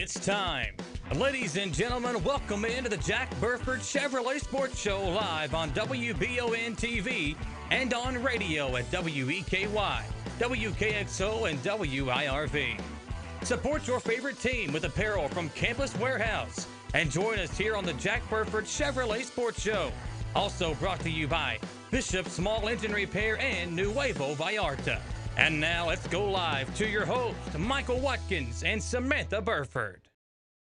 It's time. Ladies and gentlemen, welcome into the Jack Burford Chevrolet Sports Show live on WBON TV and on radio at WEKY, WKXO, and WIRV. Support your favorite team with apparel from Campus Wearhouse and join us here on the Jack Burford Chevrolet Sports Show. Also brought to you by Bishop Small Engine Repair and Nuevo Vallarta. And now let's go live to your host, Michael Watkins and Samantha Burford.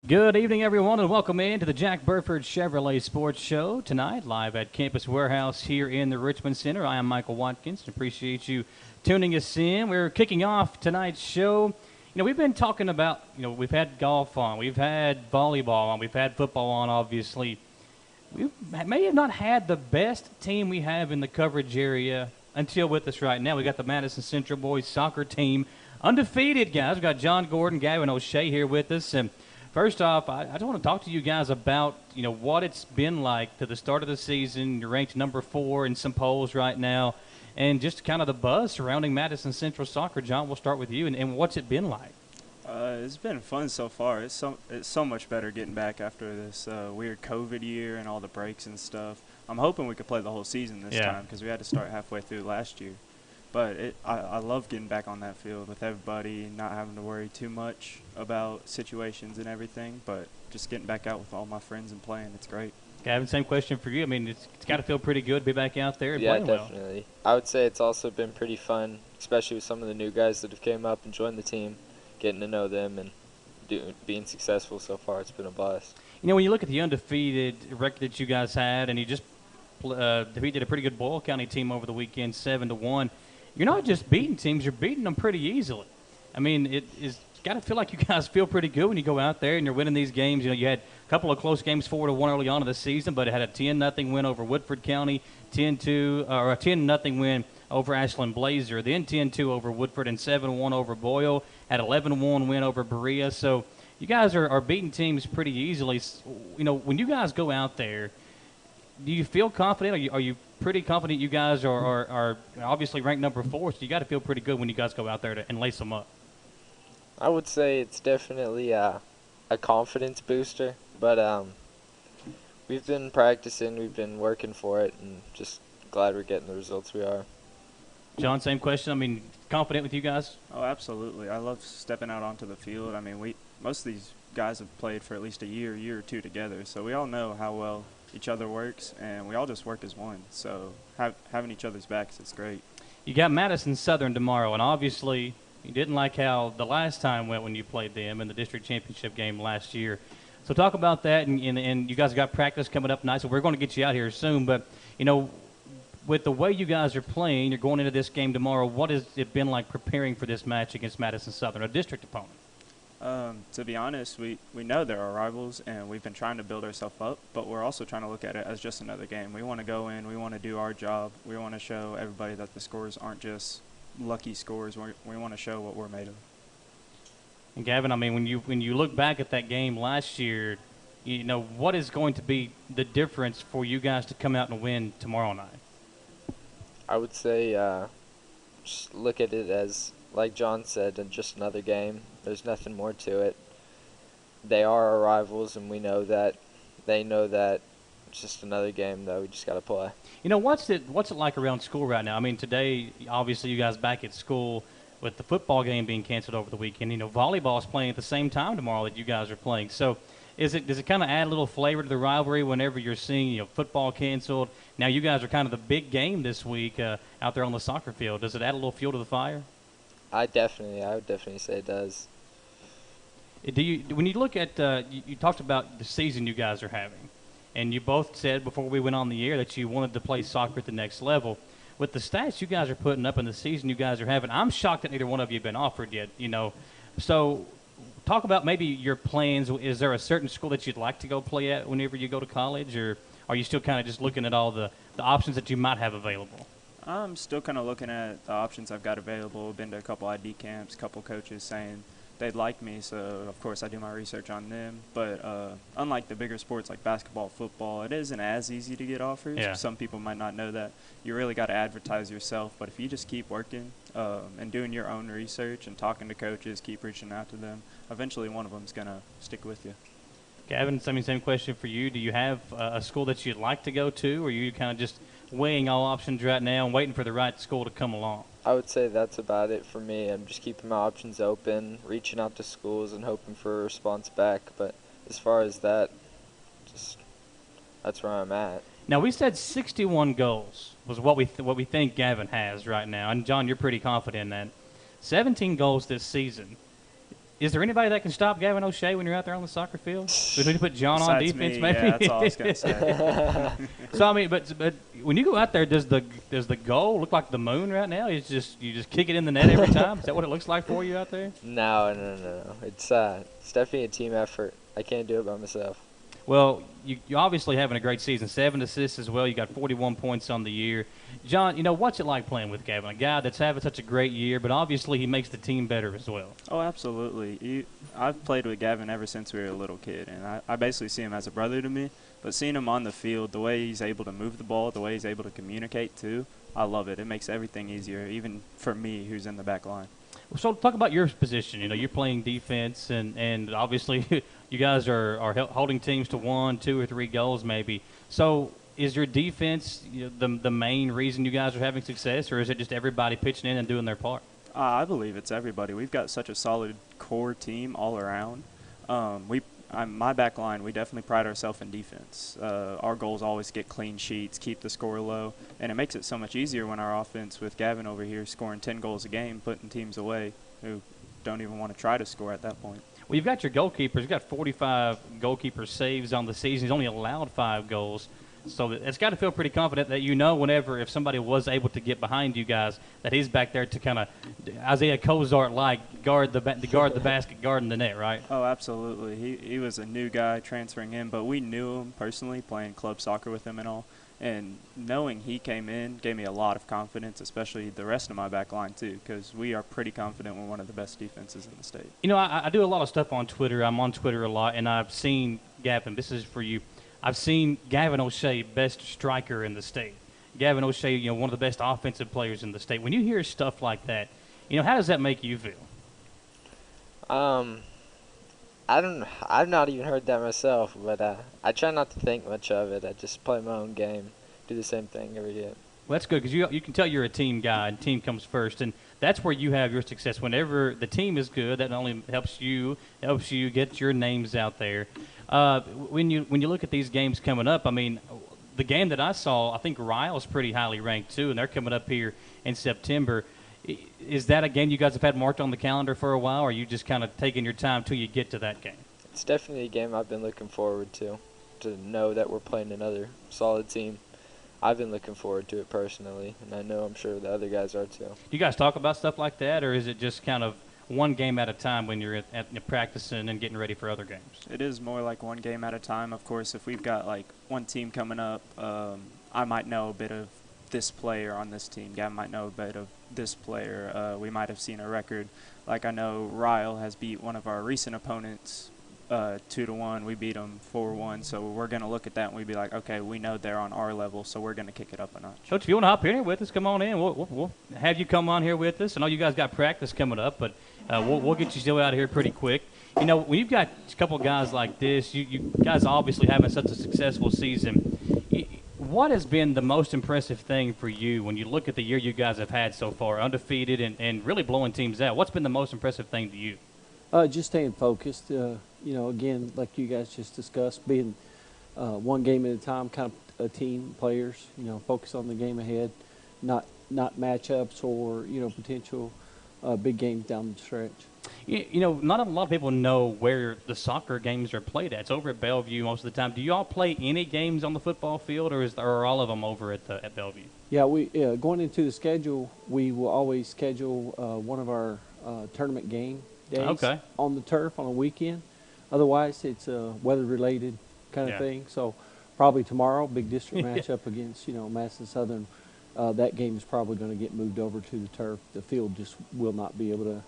Good evening, everyone, and welcome in to the Jack Burford Chevrolet Sports Show tonight, live at Campus Wearhouse here in the Richmond Center. I am Michael Watkins, and appreciate you tuning us in. We're kicking off tonight's show. We've been talking about, we've had golf on, we've had volleyball on, we've had football on, obviously. We may have not had the best team we have in the coverage area until with us right now. We got the Madison Central boys soccer team, undefeated, guys. We've got John Gordon, Gavin O'Shea here with us. And first off, I just want to talk to you guys about, what it's been like to the start of the season. You're ranked number 4 in some polls right now, and just kind of the buzz surrounding Madison Central soccer. John, we'll start with you, and what's it been like? It's been fun so far. It's so much better getting back after this weird COVID year and all the breaks and stuff. I'm hoping we could play the whole season this time because we had to start halfway through last year. But I love getting back on that field with everybody, not having to worry too much about situations and everything, but just getting back out with all my friends and playing. It's great. Gavin, same question for you. I mean, it's got to feel pretty good to be back out there and playing well. Yeah, definitely. I would say it's also been pretty fun, especially with some of the new guys that have came up and joined the team, getting to know them and being successful so far. It's been a blast. When you look at the undefeated record that you guys had, and you just defeated a pretty good Boyle County team over the weekend, 7-1. You're not just beating teams; you're beating them pretty easily. I mean, it's got to feel like you guys feel pretty good when you go out there and you're winning these games. You had a couple of close games, 4-1 early on in the season, but it had a 10-0 win over Woodford County, 10-2 or a 10-0 win over Ashland Blazer, then 10-2 over Woodford, and 7-1 over Boyle. Had 11-1 win over Berea. So you guys are beating teams pretty easily. When you guys go out there, do you feel confident? Are you pretty confident you guys are obviously ranked number 4, so you got to feel pretty good when you guys go out there and lace them up? I would say it's definitely a confidence booster, but we've been practicing, we've been working for it, and just glad we're getting the results we are. John, same question. I mean, confident with you guys? Oh, absolutely. I love stepping out onto the field. I mean, most of these guys have played for at least a year or two together, so we all know how well each other works, and we all just work as one. So having each other's backs is great. You got Madison Southern tomorrow, and obviously you didn't like how the last time went when you played them in the district championship game last year. So talk about that, and you guys got practice coming up nice, so we're going to get you out here soon. But, with the way you guys are playing, you're going into this game tomorrow, what has it been like preparing for this match against Madison Southern, a district opponent? To be honest, we know they're our rivals, and we've been trying to build ourselves up, but we're also trying to look at it as just another game. We want to go in, we want to do our job, we want to show everybody that the scores aren't just lucky scores. We want to show what we're made of. And Gavin, I mean, when you look back at that game last year, what is going to be the difference for you guys to come out and win tomorrow night? I would say just look at it as, like John said, just another game. There's nothing more to it. They are our rivals, and we know that. They know that. It's just another game, though. We just got to play. What's it like around school right now? I mean, today, obviously, you guys back at school with the football game being canceled over the weekend. Volleyball is playing at the same time tomorrow that you guys are playing. So does it kind of add a little flavor to the rivalry whenever you're seeing football canceled? Now you guys are kind of the big game this week out there on the soccer field. Does it add a little fuel to the fire? I would definitely say it does. When you look at you talked about the season you guys are having, and you both said before we went on the air that you wanted to play soccer at the next level. With the stats you guys are putting up in the season you guys are having, I'm shocked that neither one of you have been offered yet. So talk about maybe your plans. Is there a certain school that you'd like to go play at whenever you go to college, or are you still kind of just looking at all the options that you might have available? I'm still kind of looking at the options I've got available. Been to a couple ID camps, couple coaches saying they'd like me, so of course I do my research on them. But unlike the bigger sports like basketball, football, it isn't as easy to get offers. Yeah. Some people might not know that. You really got to advertise yourself, but if you just keep working and doing your own research and talking to coaches, keep reaching out to them, eventually one of them's going to stick with you. Gavin, same question for you. Do you have a school that you'd like to go to, or are you kind of just weighing all options right now and waiting for the right school to come along? I would say that's about it for me. I'm just keeping my options open, reaching out to schools and hoping for a response back. But as far as that, that's where I'm at. Now, we said 61 goals was what we think Gavin has right now. And, John, you're pretty confident in that. 17 goals this season. Is there anybody that can stop Gavin O'Shea when you're out there on the soccer field? We need to put John on defense, me, maybe? Yeah, that's all I was going to say. So, I mean, but when you go out there, does the goal look like the moon right now? You just kick it in the net every time? Is that what it looks like for you out there? No. It's definitely a team effort. I can't do it by myself. Well, you're obviously having a great season. 7 assists as well. You got 41 points on the year. John, what's it like playing with Gavin, a guy that's having such a great year, but obviously he makes the team better as well? Oh, absolutely. I've played with Gavin ever since we were a little kid, and I basically see him as a brother to me. But seeing him on the field, the way he's able to move the ball, the way he's able to communicate too, I love it. It makes everything easier, even for me who's in the back line. So talk about your position. You're playing defense, and obviously you guys are holding teams to 1, 2, or 3 goals maybe. So is your defense the main reason you guys are having success, or is it just everybody pitching in and doing their part? I believe it's everybody. We've got such a solid core team all around. My back line, we definitely pride ourselves in defense. Our goal is always get clean sheets, keep the score low, and it makes it so much easier when our offense with Gavin over here scoring 10 goals a game, putting teams away who don't even want to try to score at that point. Well, you've got your goalkeepers. You've got 45 goalkeeper saves on the season. He's only allowed 5 goals. So it's got to feel pretty confident that whenever if somebody was able to get behind you guys, that he's back there to kind of Isaiah Cozart-like guard the basket, guarding the net, right? Oh, absolutely. He was a new guy transferring in, but we knew him personally, playing club soccer with him and all. And knowing he came in gave me a lot of confidence, especially the rest of my back line too, because we are pretty confident we're one of the best defenses in the state. I do a lot of stuff on Twitter. I'm on Twitter a lot, and I've seen Gavin. This is for you. I've seen Gavin O'Shea, best striker in the state. Gavin O'Shea, one of the best offensive players in the state. When you hear stuff like that, how does that make you feel? I've not even heard that myself, but I try not to think much of it. I just play my own game, do the same thing every day. Well, that's good because you can tell you're a team guy, and team comes first, and that's where you have your success. Whenever the team is good, that not only helps you get your names out there. When you look at these games coming up, I mean, the game that I saw, I think Ryle's pretty highly ranked too, and they're coming up here in September. Is that a game you guys have had marked on the calendar for a while, or are you just kind of taking your time till you get to that game? It's definitely a game I've been looking forward to know that we're playing another solid team. I've been looking forward to it personally, and I know I'm sure the other guys are too. Do you guys talk about stuff like that, or is it just kind of one game at a time when you're at practicing and getting ready for other games? It is more like one game at a time. Of course, if we've got like one team coming up, I might know a bit of this player on this team. Gavin might know a bit of this player. We might have seen a record. Like I know Ryle has beat one of our recent opponents 2-1. We beat them 4-1. So we're going to look at that and we'd be like, okay, we know they're on our level, so we're going to kick it up a notch. Coach, if you want to hop in here with us, come on in. We'll have you come on here with us. I know you guys got practice coming up, but we'll get you still out of here pretty quick. When you've got a couple guys like this, you guys obviously having such a successful season. What has been the most impressive thing for you when you look at the year you guys have had so far, undefeated and really blowing teams out? What's been the most impressive thing to you? Just staying focused. Again, like you guys just discussed, being one game at a time, kind of a team players. Focus on the game ahead, not matchups or potential big games down the stretch. Not a lot of people know where the soccer games are played at. It's over at Bellevue most of the time. Do you all play any games on the football field, or are all of them over at Bellevue? Yeah, going into the schedule, we will always schedule one of our tournament game days on the turf on a weekend. Otherwise, it's a weather-related kind of thing. So probably tomorrow, big district matchup against Madison Southern that game is probably going to get moved over to the turf. The field just will not be able to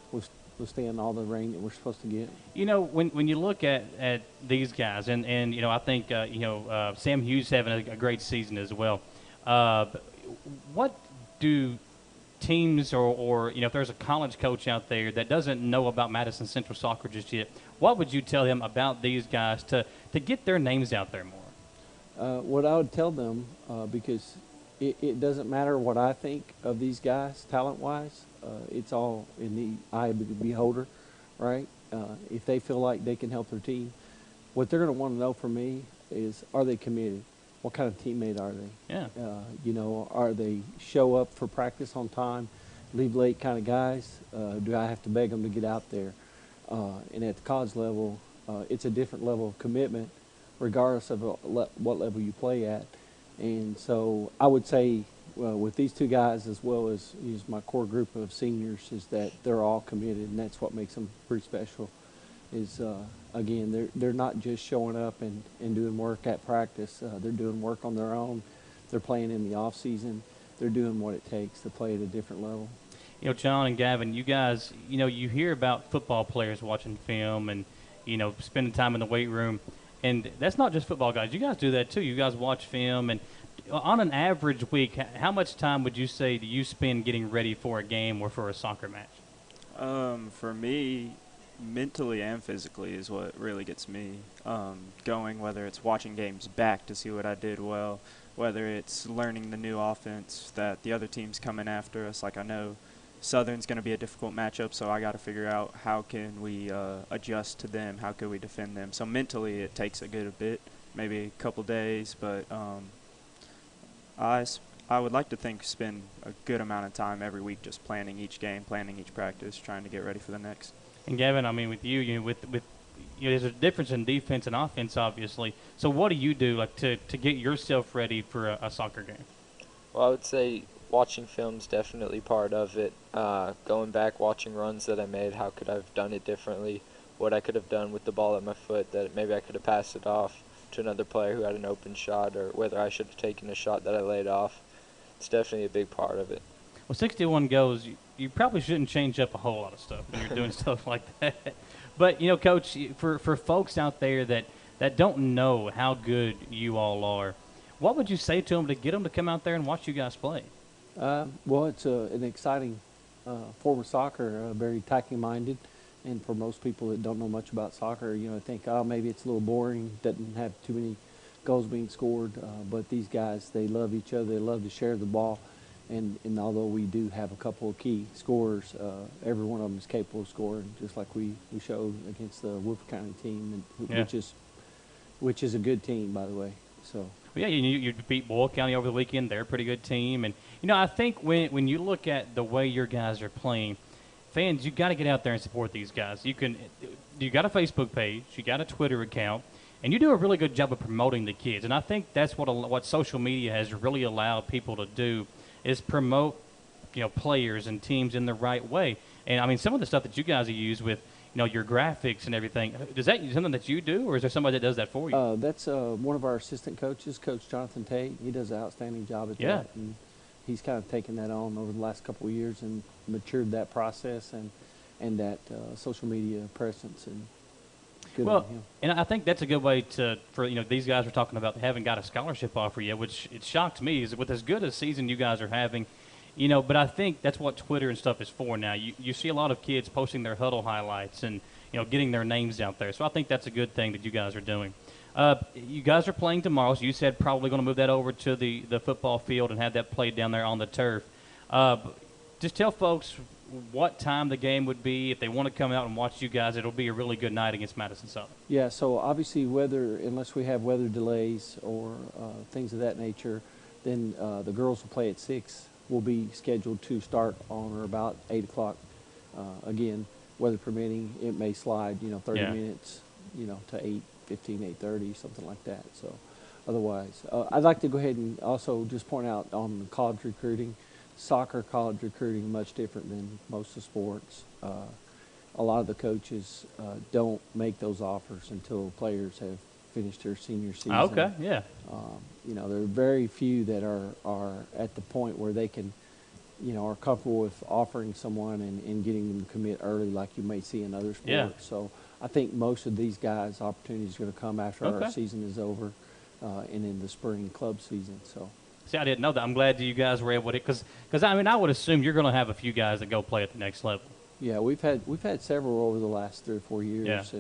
withstand all the rain that we're supposed to get. When you look at these guys, and I think Sam Hughes having a great season as well. What do teams or if there's a college coach out there that doesn't know about Madison Central soccer just yet, what would you tell them about these guys to get their names out there more? What I would tell them, because it doesn't matter what I think of these guys talent-wise. It's all in the eye of the beholder, right? If they feel like they can help their team, what they're going to want to know from me is, are they committed? What kind of teammate are they? Yeah. Are they show up for practice on time, leave late kind of guys? Do I have to beg them to get out there? And at the college level, it's a different level of commitment, regardless of what level you play at. And so I would say, with these two guys, as well as my core group of seniors, is that they're all committed, and that's what makes them pretty special. Is again, they're not just showing up and doing work at practice. They're doing work on their own. They're playing in the off season. They're doing what it takes to play at a different level. John and Gavin, you guys, you hear about football players watching film and spending time in the weight room, and that's not just football guys. You guys do that too. You guys watch film, and on an average week, how much time would you say do you spend getting ready for a game or for a soccer match? For me, mentally and physically is what really gets me going, whether it's watching games back to see what I did well, whether it's learning the new offense that the other team's coming after us. Like, I know Southern's going to be a difficult matchup, so I got to figure out how can we adjust to them, how can we defend them. So mentally it takes a good bit, maybe a couple days, but I would like to spend a good amount of time every week just planning each game, planning each practice, trying to get ready for the next. And Gavin, I mean, with you, there's a difference in defense and offense, obviously. So what do you do to get yourself ready for a soccer game? Well, I would say watching film's definitely part of it. Going back, watching runs that I made, how could I have done it differently? What I could have done with the ball at my foot, that maybe I could have passed it off to another player who had an open shot, or whether I should have taken a shot that I laid off. It's definitely a big part of it. Well, 61 goals, you probably shouldn't change up a whole lot of stuff when you're doing stuff like that. But, Coach, for folks out there that don't know how good you all are, what would you say to them to get them to come out there and watch you guys play? Well, it's an exciting form of soccer, very attacking-minded. And for most people that don't know much about soccer, think, maybe it's a little boring, doesn't have too many goals being scored. But these guys, they love each other. They love to share the ball. And although we do have a couple of key scorers, every one of them is capable of scoring, just like we showed against the Burford County team, which is a good team, by the way. So. Well, yeah, you beat Boyle County over the weekend. They're a pretty good team. And, I think when you look at the way your guys are playing, fans, you got to get out there and support these guys. You got a Facebook page, you got a Twitter account, and you do a really good job of promoting the kids. And I think that's what social media has really allowed people to do, is promote, players and teams in the right way. And I mean, some of the stuff that you guys use with, your graphics and everything, is that something that you do, or is there somebody that does that for you? That's one of our assistant coaches, Coach Jonathan Tate. He does an outstanding job at that. And he's kind of taken that on over the last couple of years and matured that process and that social media presence. And good on him. And I think that's a good way for these guys are talking about they haven't got a scholarship offer yet, which it shocked me, is with as good a season you guys are having, but I think that's what Twitter and stuff is for now. You see a lot of kids posting their huddle highlights and getting their names out there. So I think that's a good thing that you guys are doing. You guys are playing tomorrow, so you said probably going to move that over to the football field and have that played down there on the turf. Just tell folks what time the game would be. If they want to come out and watch you guys, it'll be a really good night against Madison Southern. Yeah, so obviously weather, unless we have weather delays or things of that nature, then the girls will play at 6. We'll be scheduled to start on or about 8 o'clock. Again, weather permitting, it may slide, 30 minutes, to 8:15, 8:30, something like that. So otherwise, I'd like to go ahead and also just point out on the college recruiting, soccer college recruiting much different than most of the sports. A lot of the coaches don't make those offers until players have finished their senior season. Okay, yeah. You know, there are very few that are at the point where they can, you know, are comfortable with offering someone and getting them to commit early like you may see in other sports. Yeah. So I think most of these guys' opportunities are going to come after Okay. our season is over and in the spring club season. So. See, I didn't know that. I'm glad that you guys were able to, because I mean, I would assume you're going to have a few guys that go play at the next level. Yeah, we've had several over the last 3 or 4 years,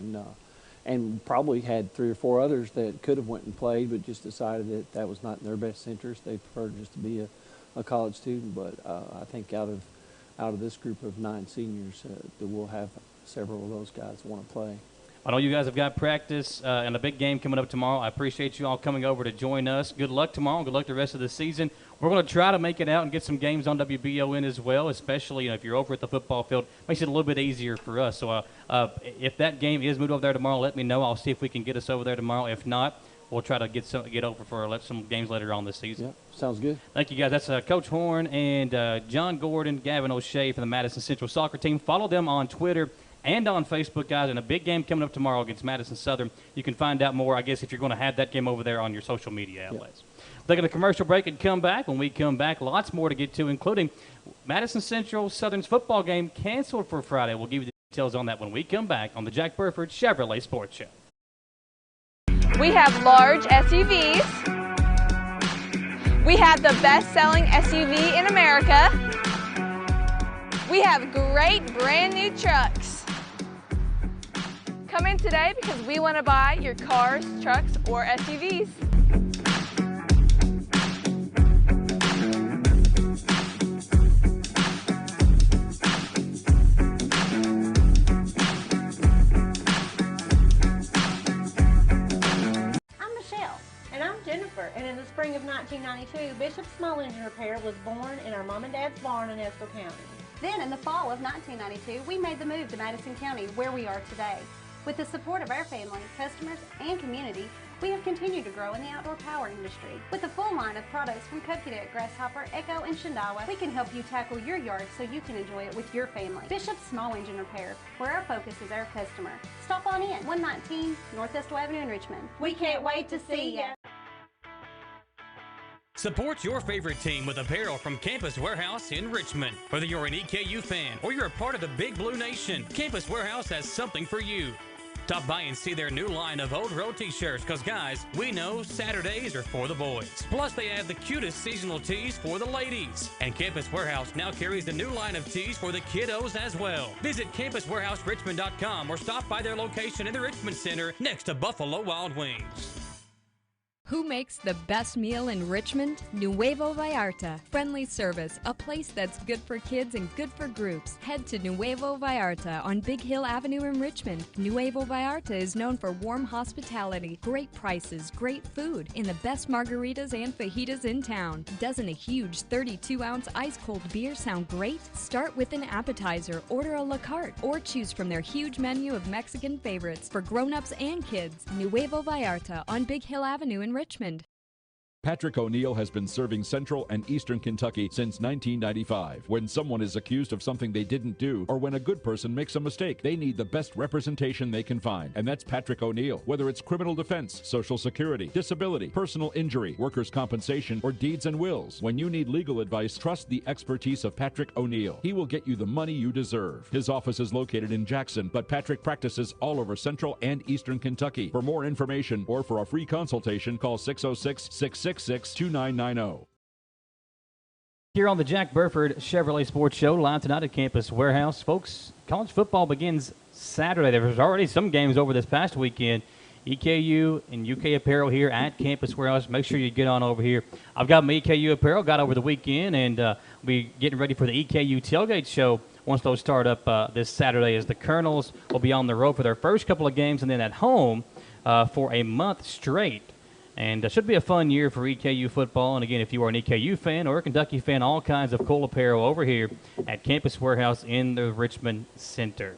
and probably had 3 or 4 others that could have went and played, but just decided that was not in their best interest. They preferred just to be a college student. But I think out of this group of 9 seniors, that we'll have several of those guys want to play. I know you guys have got practice and a big game coming up tomorrow. I appreciate you all coming over to join us. Good luck tomorrow. Good luck the rest of the season. We're going to try to make it out and get some games on WBON as well, especially if you're over at the football field. Makes it a little bit easier for us. So if that game is moved over there tomorrow, let me know. I'll see if we can get us over there tomorrow. If not, we'll try to get over for some games later on this season. Yeah, sounds good. Thank you, guys. That's Coach Horn and John Gordon, Gavin O'Shea from the Madison Central soccer team. Follow them on Twitter and on Facebook, guys, and a big game coming up tomorrow against Madison Southern. You can find out more, I guess, if you're going to have that game over there on your social media outlets. Yep. Taking a commercial break and come back. When we come back, lots more to get to, including Madison Central Southern's football game canceled for Friday. We'll give you the details on that when we come back on the Jack Burford Chevrolet Sports Show. We have large SUVs. We have the best-selling SUV in America. We have great brand new trucks. Come in today because we want to buy your cars, trucks, or SUVs. I'm Michelle. And I'm Jennifer. And in the spring of 1992, Bishop Small Engine Repair was born in our mom and dad's barn in Estill County. Then, in the fall of 1992, we made the move to Madison County, where we are today. With the support of our family, customers, and community, we have continued to grow in the outdoor power industry. With a full line of products from Kokedek, Grasshopper, Echo, and Shindawa, we can help you tackle your yard so you can enjoy it with your family. Bishop Small Engine Repair, where our focus is our customer. Stop on in, 119 North Estill Avenue in Richmond. We can't wait to see ya. Support your favorite team with apparel from Campus Wearhouse in Richmond. Whether you're an EKU fan or you're a part of the Big Blue Nation, Campus Wearhouse has something for you. Stop by and see their new line of Old Road t-shirts, because guys, we know Saturdays are for the boys. Plus, they have the cutest seasonal tees for the ladies. And Campus Wearhouse now carries a new line of tees for the kiddos as well. Visit campuswarehouserich.com or stop by their location in the Richmond Center next to Buffalo Wild Wings. Who makes the best meal in Richmond? Nuevo Vallarta. Friendly service, a place that's good for kids and good for groups. Head to Nuevo Vallarta on Big Hill Avenue in Richmond. Nuevo Vallarta is known for warm hospitality, great prices, great food, and the best margaritas and fajitas in town. Doesn't a huge 32-ounce ice-cold beer sound great? Start with an appetizer, order a la carte, or choose from their huge menu of Mexican favorites for grown-ups and kids. Nuevo Vallarta on Big Hill Avenue in Richmond. Patrick O'Neill has been serving Central and Eastern Kentucky since 1995. When someone is accused of something they didn't do, or when a good person makes a mistake, they need the best representation they can find. And that's Patrick O'Neill. Whether it's criminal defense, Social Security, disability, personal injury, workers' compensation, or deeds and wills. When you need legal advice, trust the expertise of Patrick O'Neill. He will get you the money you deserve. His office is located in Jackson, but Patrick practices all over Central and Eastern Kentucky. For more information or for a free consultation, call 606-666-2990. Here on the Jack Burford Chevrolet Sports Show, live tonight at Campus Wearhouse. Folks, college football begins Saturday. There was already some games over this past weekend. EKU and UK apparel here at Campus Wearhouse. Make sure you get on over here. I've got my EKU apparel, got over the weekend, and we'll be getting ready for the EKU tailgate show once those start up this Saturday, as the Colonels will be on the road for their first couple of games and then at home for a month straight. And it should be a fun year for EKU football. And, again, if you are an EKU fan or a Kentucky fan, all kinds of cool apparel over here at Campus Wearhouse in the Richmond Center.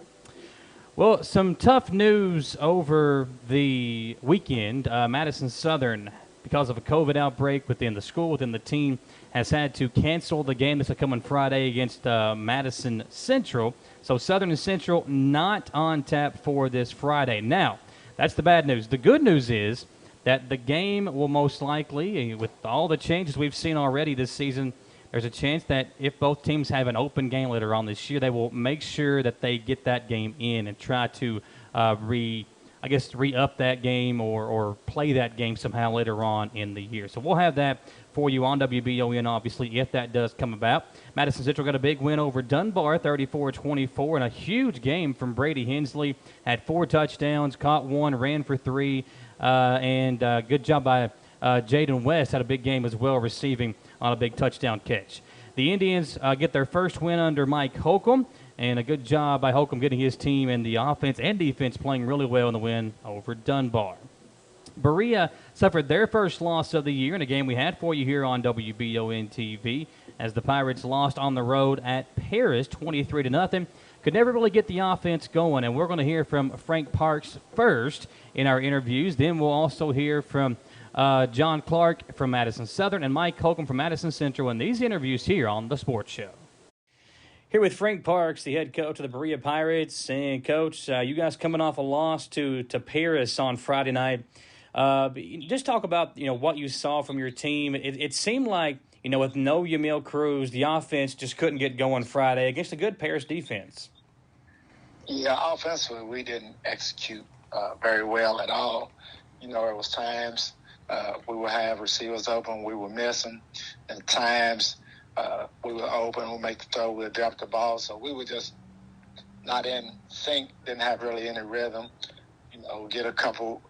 Well, some tough news over the weekend. Madison Southern, because of a COVID outbreak within the school, within the team, has had to cancel the game that's coming Friday against Madison Central. So Southern and Central not on tap for this Friday. Now, that's the bad news. The good news is that the game will most likely, with all the changes we've seen already this season, there's a chance that if both teams have an open game later on this year, they will make sure that they get that game in and try to re-up that game or play that game somehow later on in the year. So we'll have that for you on WBON, obviously, if that does come about. Madison Central got a big win over Dunbar, 34-24, and a huge game from Brady Hensley. Had 4 touchdowns, caught 1, ran for 3, and good job by Jaden West. Had a big game as well, receiving on a big touchdown catch. The Indians get their first win under Mike Holcomb, and a good job by Holcomb getting his team and the offense and defense playing really well in the win over Dunbar. Berea suffered their first loss of the year in a game we had for you here on WBON TV as the Pirates lost on the road at Paris 23-0. Could never really get the offense going, and we're going to hear from Frank Parks first in our interviews. Then we'll also hear from John Clark from Madison Southern and Mike Holcomb from Madison Central in these interviews here on The Sports Show. Here with Frank Parks, the head coach of the Berea Pirates. And, Coach, you guys coming off a loss to Paris on Friday night. Just talk about, what you saw from your team. It seemed like, with no Yamil Cruz, the offense just couldn't get going Friday against a good Paris defense. Yeah, offensively, we didn't execute very well at all. There was times we would have receivers open, we would miss them, and times we were open, we'd make the throw, we'd drop the ball. So we were just not in sync, didn't have really any rhythm. Get a couple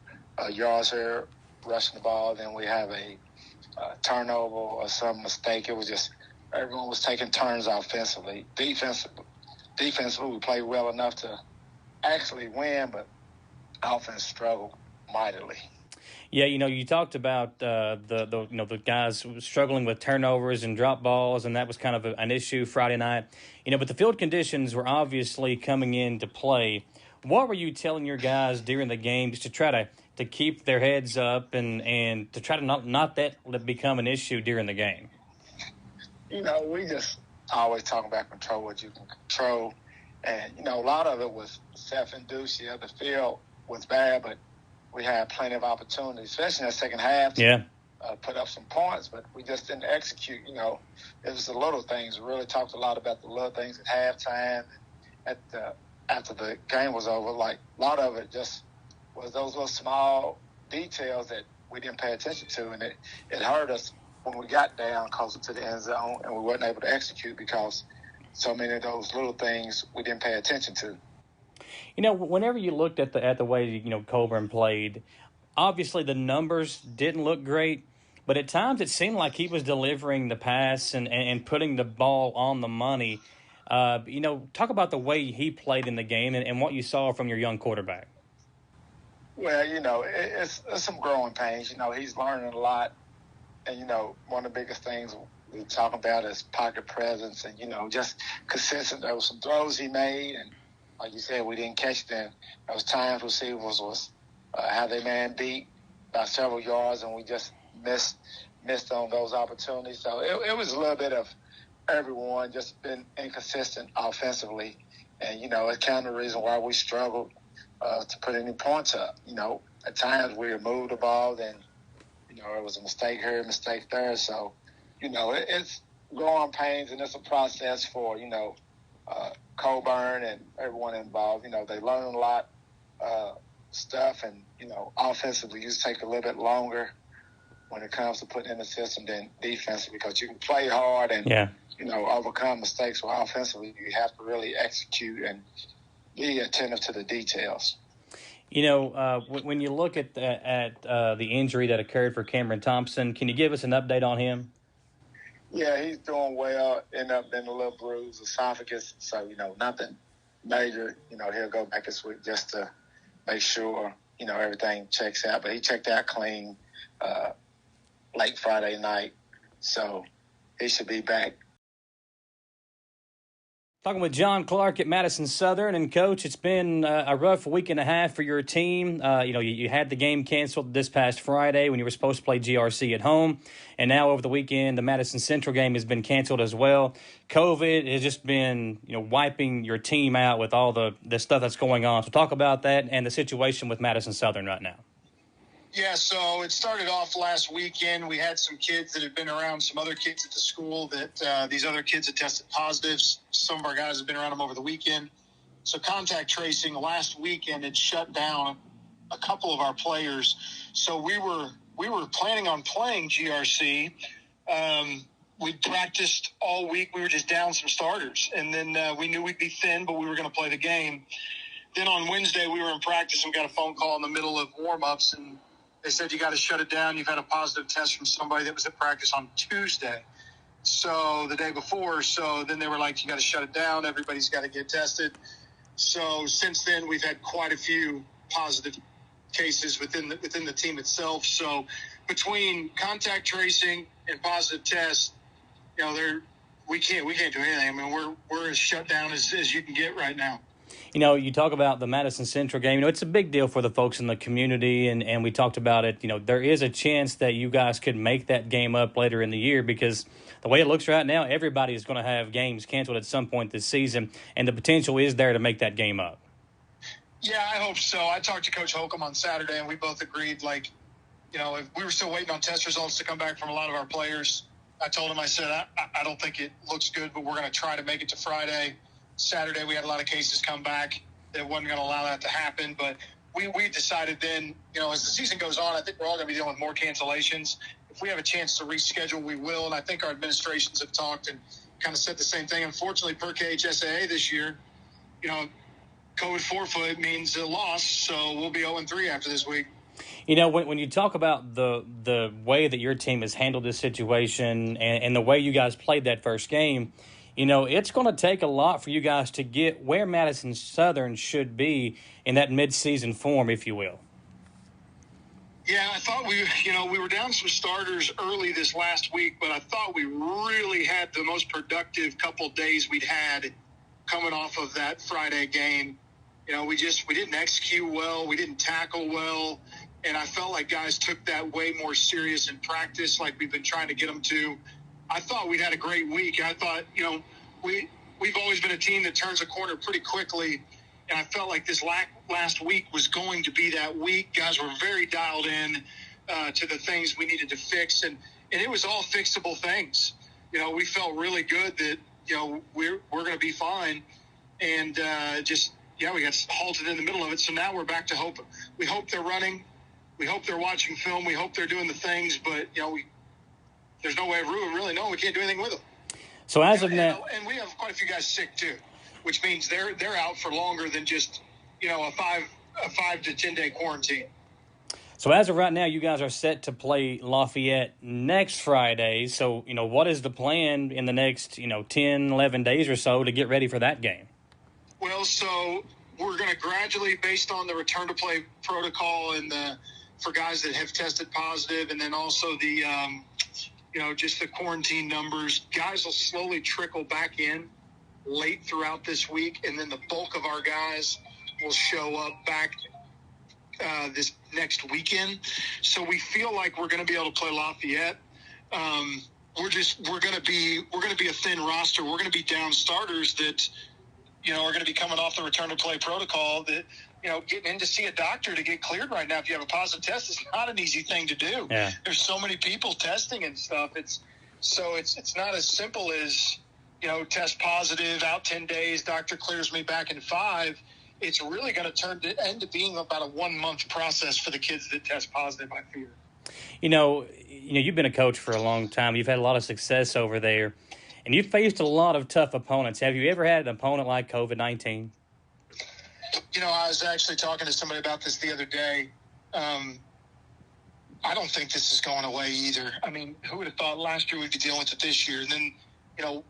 yards here, rushing the ball, then we have a turnover or some mistake. It was just everyone was taking turns offensively. Defensively, we played well enough to actually win, but offense struggled mightily. Yeah, you talked about the guys struggling with turnovers and drop balls, and that was kind of an issue Friday night. But the field conditions were obviously coming into play. What were you telling your guys during the game just to try to keep their heads up and to try to not that become an issue during the game? We just always talk about control what you can control. And, a lot of it was self-induced. Yeah, the field was bad, but we had plenty of opportunities, especially in the second half, to put up some points, but we just didn't execute. It was the little things. We really talked a lot about the little things at halftime. After the game was over, like a lot of it just was those little small details that we didn't pay attention to, and it hurt us when we got down closer to the end zone and we weren't able to execute because so many of those little things we didn't pay attention to. Whenever you looked at the way Coburn played, obviously the numbers didn't look great, but at times it seemed like he was delivering the pass and putting the ball on the money. Talk about the way he played in the game and what you saw from your young quarterback. Well, it's some growing pains. He's learning a lot. And, one of the biggest things we talk about is pocket presence and, just consistent. There was some throws he made, and like you said, we didn't catch them. There was times receivers was how they man beat by several yards, and we just missed on those opportunities. So it was a little bit of everyone just been inconsistent offensively. And, it's kind of the reason why we struggled to put any points up. At times we would move the ball, then, it was a mistake here, a mistake there. So, it's growing pains, and it's a process for, Coburn and everyone involved. They learn a lot stuff, and, offensively, just take a little bit longer when it comes to putting in the system than defensively, because you can play hard and, overcome mistakes. Well, offensively, you have to really execute and be attentive to the details. When you look at the injury that occurred for Cameron Thompson, can you give us an update on him? Yeah, he's doing well. Ended up in a little bruised esophagus, so, nothing major. He'll go back this week just to make sure, everything checks out. But he checked out clean late Friday night, so he should be back. Talking with John Clark at Madison Southern, and Coach, it's been a rough week and a half for your team. You had the game canceled this past Friday when you were supposed to play GRC at home, and now over the weekend the Madison Central game has been canceled as well. COVID has just been wiping your team out with all the stuff that's going on. So talk about that and the situation with Madison Southern right now. Yeah, so it started off last weekend. We had some kids that had been around some other kids at the school that these other kids had tested positive. Some of our guys have been around them over the weekend. So contact tracing last weekend had shut down a couple of our players. So we were planning on playing GRC. We practiced all week. We were just down some starters. And then we knew we'd be thin, but we were going to play the game. Then on Wednesday, we were in practice and we got a phone call in the middle of warm-ups, and they said, you got to shut it down. You've had a positive test from somebody that was at practice on Tuesday. So the day before, so then they were like, you got to shut it down. Everybody's got to get tested. So since then, we've had quite a few positive cases within the team itself. So between contact tracing and positive tests, you know, we can't do anything. I mean, we're as shut down as you can get right now. You know, you talk about the Madison Central game. You know, it's a big deal for the folks in the community, and we talked about it. You know, there is a chance that you guys could make that game up later in the year because the way it looks right now, everybody is going to have games canceled at some point this season, and the potential is there to make that game up. Yeah, I hope so. I talked to Coach Holcomb on Saturday, and we both agreed, like, you know, if we were still waiting on test results to come back from a lot of our players, I told him, I said, I don't think it looks good, but we're going to try to make it to Friday. Saturday, we had a lot of cases come back that wasn't going to allow that to happen. But we decided then, you know, as the season goes on, I think we're all going to be dealing with more cancellations. If we have a chance to reschedule, we will. And I think our administrations have talked and kind of said the same thing. Unfortunately, per KHSAA this year, you know, COVID forfeit means a loss. So we'll be 0-3 after this week. You know, when you talk about the way that your team has handled this situation and the way you guys played that first game, you know, it's going to take a lot for you guys to get where Madison Southern should be in that midseason form, if you will. Yeah, I thought we were down some starters early this last week, but I thought we really had the most productive couple days we'd had coming off of that Friday game. You know, we didn't execute well, we didn't tackle well, and I felt like guys took that way more serious in practice, like we've been trying to get them to. I thought we'd had a great week. I thought, you know, we've always been a team that turns a corner pretty quickly, and I felt like this last week was going to be that week. Guys were very dialed in to the things we needed to fix, and it was all fixable things. You know, we felt really good that, you know, we're going to be fine, and we got halted in the middle of it. So now we're back to hope. We hope they're running. We hope they're watching film. We hope they're doing the things, but, you know, there's no way of really knowing. We can't do anything with them. So as of now, and we have quite a few guys sick too, which means they're out for longer than just, you know, a 5 to 10 day quarantine. So as of right now, you guys are set to play Lafayette next Friday. So, you know, what is the plan in the next, 10, 11 days or so to get ready for that game? Well, so we're going to gradually, based on the return to play protocol and for guys that have tested positive, and then also the just the quarantine numbers, guys will slowly trickle back in late throughout this week, and then the bulk of our guys will show up back this next weekend. So we feel like we're going to be able to play Lafayette. We're going to be a thin roster. We're going to be down starters that, you know, are going to be coming off the return to play protocol that, you know, getting in to see a doctor to get cleared right now if you have a positive test is not an easy thing to do. Yeah. There's so many people testing and stuff. It's not as simple as, you know, test positive, out 10 days, doctor clears me back in 5. It's really going to end up being about a 1-month process for the kids that test positive, I fear. You know, you've been a coach for a long time. You've had a lot of success over there, and you've faced a lot of tough opponents. Have you ever had an opponent like COVID-19? You know, I was actually talking to somebody about this the other day. I don't think this is going away either. I mean, who would have thought last year we'd be dealing with it this year? And then, you know,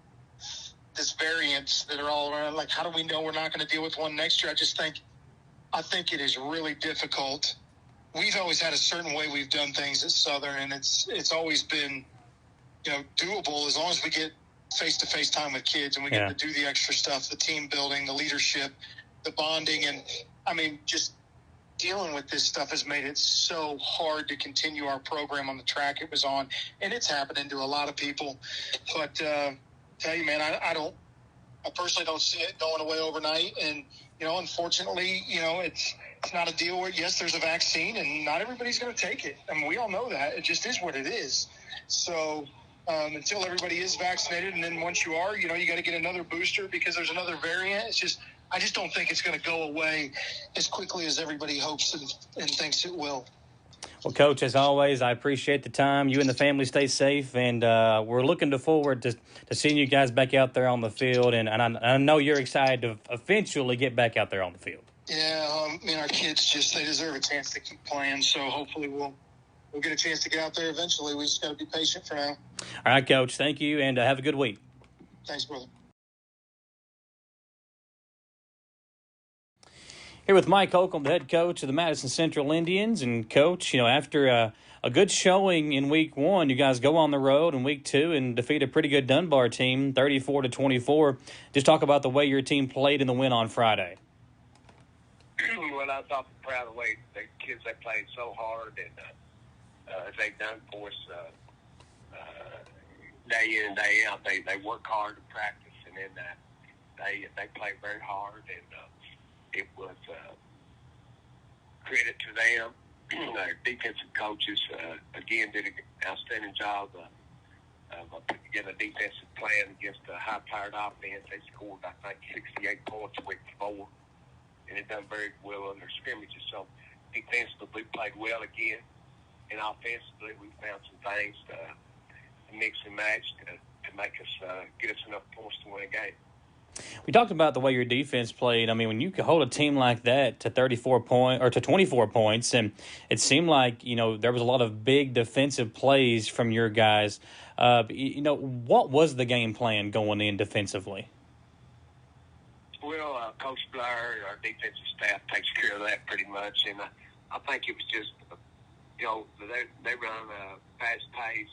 this variants that are all around, like, how do we know we're not going to deal with one next year? I think it is really difficult. We've always had a certain way we've done things at Southern, and it's always been, you know, doable as long as we get face-to-face time with kids and we get to do the extra stuff, the team building, the leadership, the bonding. And, I mean, just dealing with this stuff has made it so hard to continue our program on the track it was on. And it's happening to a lot of people. But tell you, man, I I personally don't see it going away overnight. And, unfortunately, it's not a deal where, yes, there's a vaccine and not everybody's going to take it. I mean, we all know that. It just is what it is. So until everybody is vaccinated, and then once you are, you got to get another booster because there's another variant. I just don't think it's going to go away as quickly as everybody hopes and thinks it will. Well, Coach, as always, I appreciate the time. You and the family stay safe, and we're looking forward to seeing you guys back out there on the field. And I know you're excited to eventually get back out there on the field. Yeah, our kids they deserve a chance to keep playing. So hopefully we'll get a chance to get out there eventually. We just got to be patient for now. All right, Coach. Thank you, and have a good week. Thanks, brother. Here with Mike Holcomb, the head coach of the Madison Central Indians. And, Coach, after a good showing in Week 1, you guys go on the road in Week 2 and defeat a pretty good Dunbar team, 34-24. Just talk about the way your team played in the win on Friday. Well, I was awfully proud of the way the kids, they played so hard, and as they've done for us day in and day out. They work hard to practice, and then they play very hard, and it was credit to them. Our defensive coaches, again, did an outstanding job of putting together a defensive plan against a high-powered offense. They scored, I think, 68 points week 4, and it done very well on their scrimmages. So defensively, we played well again, and offensively, we found some things to mix and match to make us get us enough points to win a game. We talked about the way your defense played. I mean, when you could hold a team like that to 24 points, and it seemed like, there was a lot of big defensive plays from your guys. What was the game plan going in defensively? Well, Coach Blair, our defensive staff, takes care of that pretty much, and I think it was just, they run a fast-paced,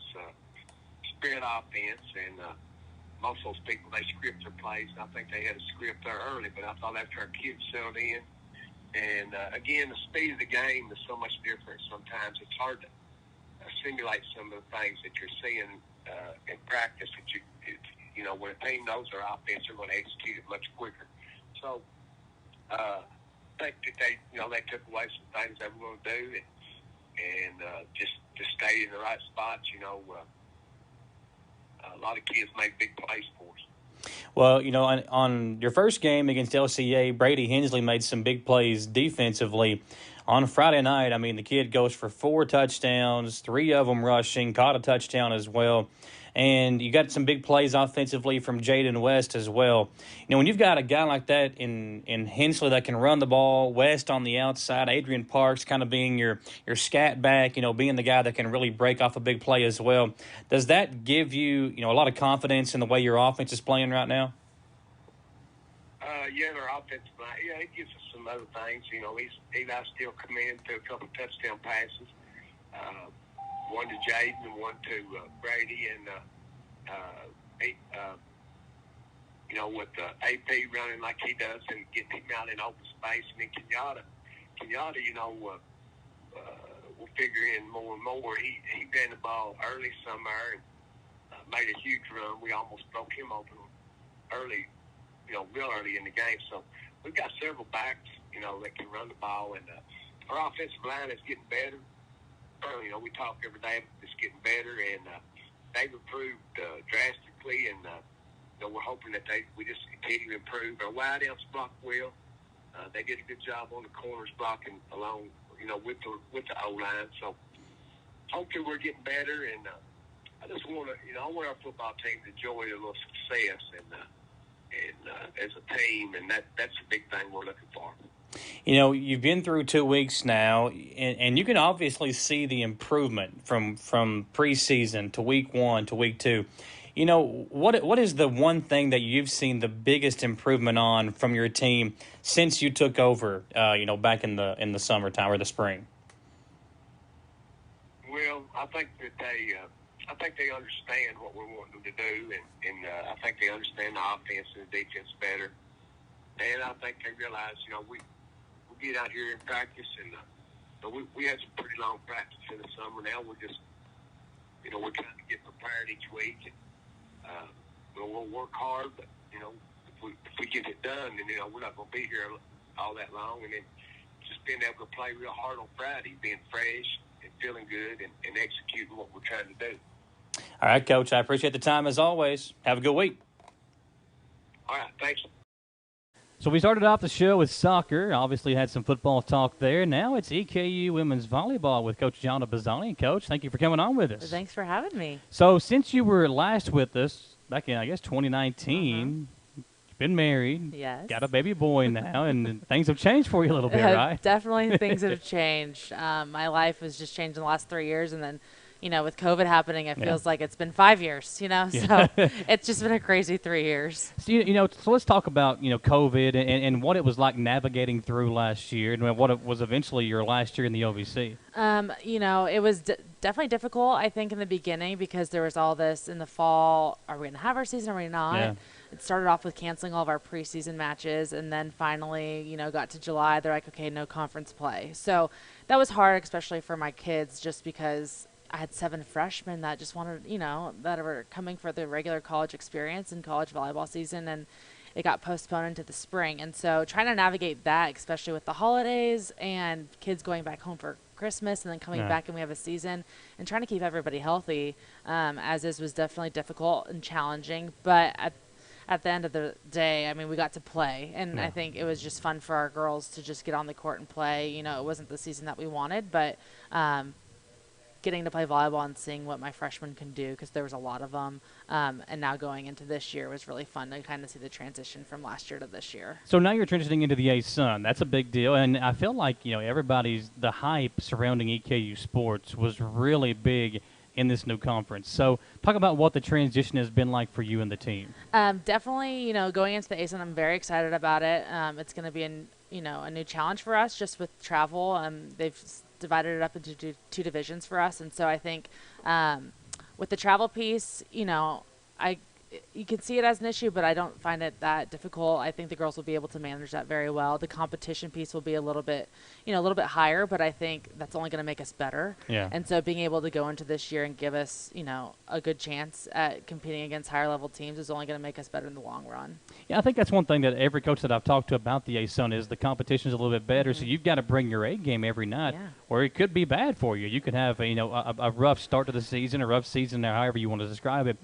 spirit offense, and most of those people, they script their plays. I think they had a script there early, but I thought after our kids settled in, and again, the speed of the game is so much different. Sometimes it's hard to simulate some of the things that you're seeing in practice. That when a team knows their offense, they're going to execute it much quicker. So I think that they took away some things they were going to do, and just stay in the right spots. A lot of kids make big plays for us. Well, on your first game against LCA, Brady Hensley made some big plays defensively. On Friday night, the kid goes for 4 touchdowns, 3 of them rushing, caught a touchdown as well. And you got some big plays offensively from Jaden West as well. When you've got a guy like that in Hensley that can run the ball, West on the outside, Adrian Parks kind of being your scat back, being the guy that can really break off a big play as well, does that give you, a lot of confidence in the way your offense is playing right now? Yeah, their offensive line. Yeah, it gives us some other things. Eli still come in to a couple touchdown passes. One to Jaden and one to Brady, and with AP running like he does and getting him out in open space, and then Kenyatta, we'll figure in more and more. He ran the ball early somewhere and made a huge run. We almost broke him open early, real early in the game. So we've got several backs, that can run the ball, and our offensive line is getting better. We talk every day, it's getting better, and they've improved drastically, and we're hoping that we just continue to improve. Our wideouts block well. They did a good job on the corners blocking along, with the O-line. So hopefully we're getting better, and I just want to, I want our football team to enjoy a little success, and as a team, and that's a big thing we're looking for. You've been through 2 weeks now, and you can obviously see the improvement from preseason to Week 1 to Week 2. What is the one thing that you've seen the biggest improvement on from your team since you took over, back in the summertime or the spring? Well, I think that they understand what we're wanting them to do, and I think they understand the offense and the defense better. And I think they realize, we get out here and practice, and we had some pretty long practice in the summer. Now we're just, we're trying to get prepared each week, and we'll work hard. But if if we get it done, then we're not going to be here all that long. And then just being able to play real hard on Friday, being fresh and feeling good and executing what we're trying to do. All right, Coach. I appreciate the time as always. Have a good week. All right, thanks. So we started off the show with soccer. Obviously had some football talk there. Now it's EKU women's volleyball with Coach Gianna Bazzani. Coach, thank you for coming on with us. Thanks for having me. So since you were last with us back in, I guess, 2019, you've been married. Yes. Got a baby boy now, and things have changed for you a little bit, right? Definitely things have changed. My life has just changed in the last 3 years, and then with COVID happening, it feels like it's been 5 years, So it's just been a crazy 3 years. So, so let's talk about, COVID and what it was like navigating through last year and what it was eventually your last year in the OVC. It was definitely difficult, I think, in the beginning because there was all this in the fall. Are we going to have our season? Are we not? Yeah. It started off with canceling all of our preseason matches, and then finally, got to July. They're like, okay, no conference play. So that was hard, especially for my kids, just because I had 7 freshmen that just wanted, that were coming for the regular college experience and college volleyball season, and it got postponed into the spring. And so trying to navigate that, especially with the holidays and kids going back home for Christmas and then coming back and we have a season, and trying to keep everybody healthy, was definitely difficult and challenging. But at the end of the day, we got to play, and I think it was just fun for our girls to just get on the court and play. It wasn't the season that we wanted, but getting to play volleyball and seeing what my freshmen can do, because there was a lot of them, and now going into this year was really fun to kind of see the transition from last year to this year. So now you're transitioning into the ASUN. That's a big deal, and I feel like the hype surrounding EKU sports was really big in this new conference. So talk about what the transition has been like for you and the team. Definitely, going into the ASUN, I'm very excited about it. It's going to be a new challenge for us just with travel. They've divided it up into two divisions for us, and so I think with the travel piece, you can see it as an issue, but I don't find it that difficult. I think the girls will be able to manage that very well. The competition piece will be a little bit higher, but I think that's only going to make us better. Yeah. And so being able to go into this year and give us, a good chance at competing against higher level teams is only going to make us better in the long run. Yeah, I think that's one thing that every coach that I've talked to about the ASUN is the competition is a little bit better, so you've got to bring your A game every night, or it could be bad for you. You could have a rough start to the season, a rough season, or however you want to describe it.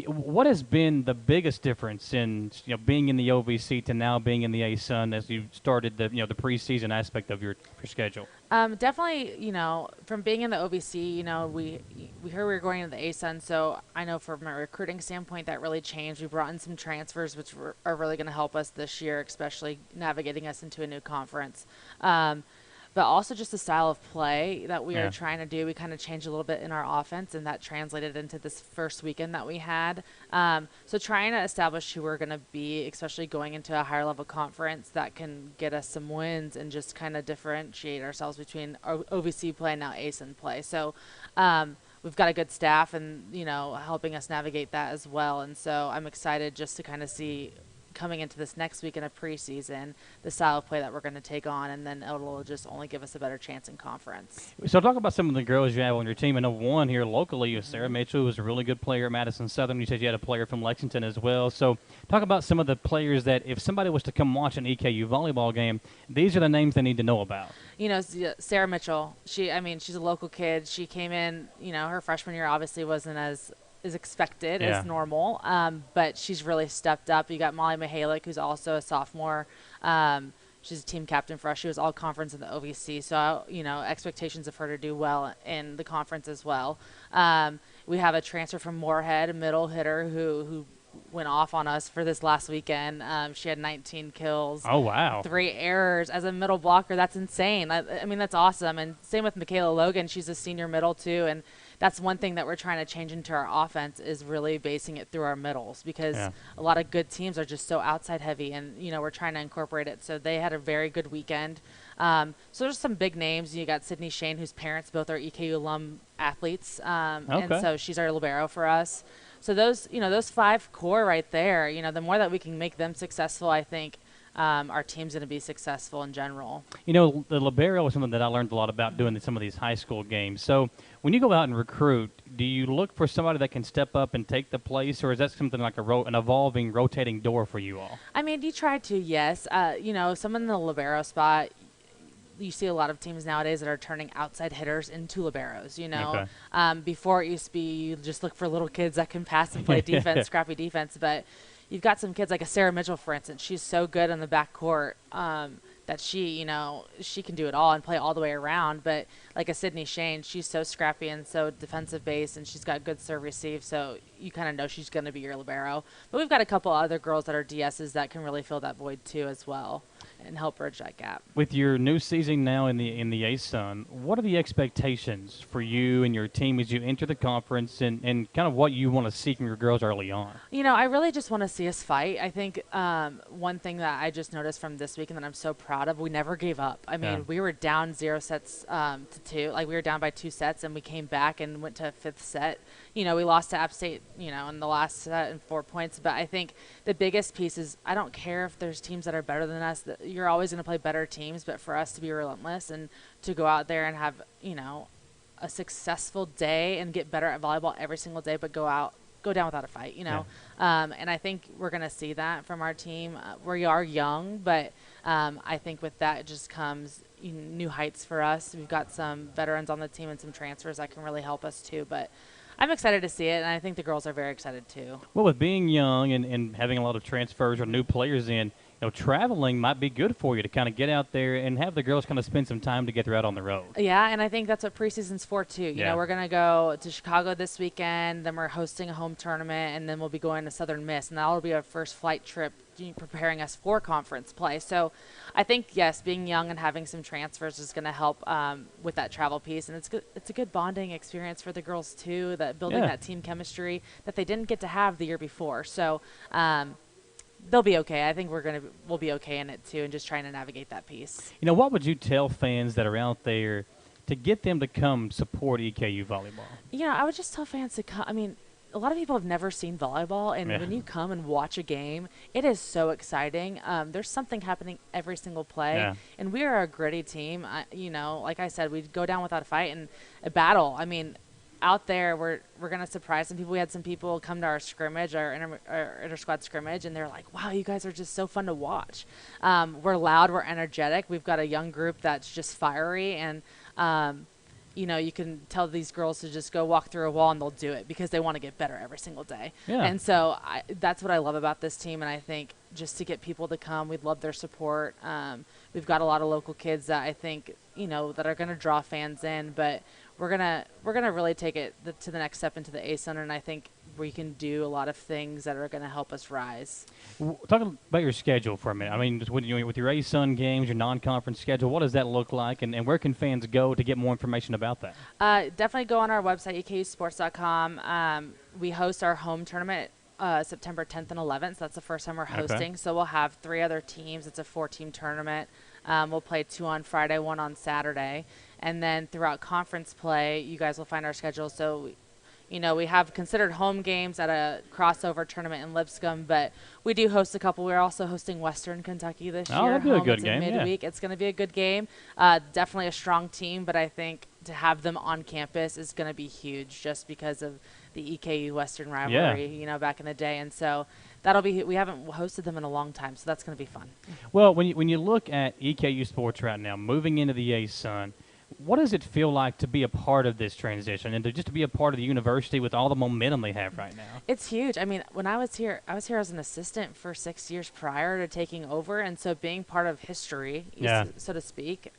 What has been the biggest difference in being in the OVC to now being in the ASUN as you started the the preseason aspect of your schedule? Definitely, from being in the OVC, we heard we were going into the ASUN, so I know from a recruiting standpoint that really changed. We brought in some transfers, which are really going to help us this year, especially navigating us into a new conference. But also just the style of play that we are trying to do. We kind of changed a little bit in our offense, and that translated into this first weekend that we had. So trying to establish who we're going to be, especially going into a higher level conference that can get us some wins and just kind of differentiate ourselves between OVC play and now ASUN play. So we've got a good staff and, helping us navigate that as well. And so I'm excited just to kind of see coming into this next week in a preseason, the style of play that we're going to take on, and then it'll just only give us a better chance in conference. So talk about some of the girls you have on your team. I know one here locally is Sarah Mitchell, who was a really good player at Madison Southern. You said you had a player from Lexington as well. So talk about some of the players that if somebody was to come watch an EKU volleyball game, these are the names they need to know about. Sarah Mitchell, she's a local kid. She came in, her freshman year obviously wasn't as expected, as normal, but she's really stepped up. You got Molly Mihalik, who's also a sophomore. She's a team captain for us. She was all conference in the OVC, so expectations of her to do well in the conference as well. We have a transfer from Moorhead, a middle hitter who went off on us for this last weekend. She had 19 kills. Oh, wow. 3 errors as a middle blocker. That's insane. I mean, that's awesome. And same with Michaela Logan. She's a senior middle, too. And that's one thing that we're trying to change into our offense is really basing it through our middles, because a lot of good teams are just so outside heavy, and, we're trying to incorporate it. So they had a very good weekend. So there's some big names. You got Sydney Shane, whose parents both are EKU alum athletes. And so she's our libero for us. So those 5 core right there, the more that we can make them successful, I think our team's going to be successful in general. You know, the libero is something that I learned a lot about doing in some of these high school games. So when you go out and recruit, do you look for somebody that can step up and take the place, or is that something like an evolving, rotating door for you all? I mean, you try to, yes. You know, someone in the libero spot, you see a lot of teams nowadays that are turning outside hitters into liberos, you know. Okay. Before it used to be you just look for little kids that can pass and play defense, scrappy defense. But you've got some kids like a Sarah Mitchell, for instance. She's so good in the backcourt that she can do it all and play all the way around. But like a Sydney Shane, she's so scrappy and so defensive based, and she's got good serve receive. So you kind of know she's going to be your libero. But we've got a couple other girls that are DSs that can really fill that void too as well and help bridge that gap. With your new season now in the ASUN, what are the expectations for you and your team as you enter the conference, and kind of what you want to see from your girls early on? You know, I really just want to see us fight. I think one thing that I just noticed from this week and that I'm so proud of, we never gave up. I mean, we were down 0 sets to 2. Like, we were down by 2 sets, and we came back and went to a 5th set. You know, we lost to App State, you know, in the last set in 4 points. But I think the biggest piece is I don't care if there's teams that are better than us. You're always going to play better teams, but for us to be relentless and to go out there and have, you know, a successful day and get better at volleyball every single day, but go down without a fight, you know. And I think we're going to see that from our team. We are young, but I think with that it just comes new heights for us. We've got some veterans on the team and some transfers that can really help us too. But I'm excited to see it, and I think the girls are very excited too. Well, with being young and having a lot of transfers or new players in, you know, traveling might be good for you to kind of get out there and have the girls kind of spend some time together out on the road. Yeah, and I think that's what preseason's for too. You know, we're going to go to Chicago this weekend, then we're hosting a home tournament, and then we'll be going to Southern Miss, and that'll be our first flight trip preparing us for conference play. So I think, yes, being young and having some transfers is going to help with that travel piece, and it's a good bonding experience for the girls too, that building that team chemistry that they didn't get to have the year before. So they'll be okay. I think we'll be okay in it too, and just trying to navigate that piece. You know, what would you tell fans that are out there to get them to come support EKU volleyball? You know, I would just tell fans to come. I mean, a lot of people have never seen volleyball, and when you come and watch a game, it is so exciting. There's something happening every single play, and we are a gritty team. You know, like I said, we go down without a fight and a battle. I mean, out there, we're going to surprise some people. We had some people come to our scrimmage, our inter-squad scrimmage, and they're like, wow, you guys are just so fun to watch. We're loud, we're energetic. We've got a young group that's just fiery, and you know, you can tell these girls to just go walk through a wall and they'll do it because they want to get better every single day. And so that's what I love about this team, and I think just to get people to come, we'd love their support. We've got a lot of local kids that I think, you know, that are going to draw fans in, but we're gonna really take it to the next step into the ASUN, and I think we can do a lot of things that are going to help us rise. Talking about your schedule for a minute. I mean, just with your ASUN games, your non-conference schedule, what does that look like, and where can fans go to get more information about that? Definitely go on our website, ekusports.com. We host our home tournament September 10th and 11th. So that's the first time we're hosting. So we'll have 3 other teams. It's a 4-team tournament. We'll play 2 on Friday, 1 on Saturday. And then throughout conference play, you guys will find our schedule. So, you know, we have considered home games at a crossover tournament in Lipscomb, but we do host a couple. We're also hosting Western Kentucky this year. That'll be a good game. Midweek. It's going to be a good game. Definitely a strong team, but I think to have them on campus is going to be huge just because of the EKU Western rivalry, you know, back in the day. And so that'll be, we haven't hosted them in a long time, so that's going to be fun. Well, when you look at EKU sports right now, moving into the ASUN, what does it feel like to be a part of this transition and to be a part of the university with all the momentum they have right now? It's huge. I mean, when I was here as an assistant for 6 years prior to taking over, and so being part of history, so to speak,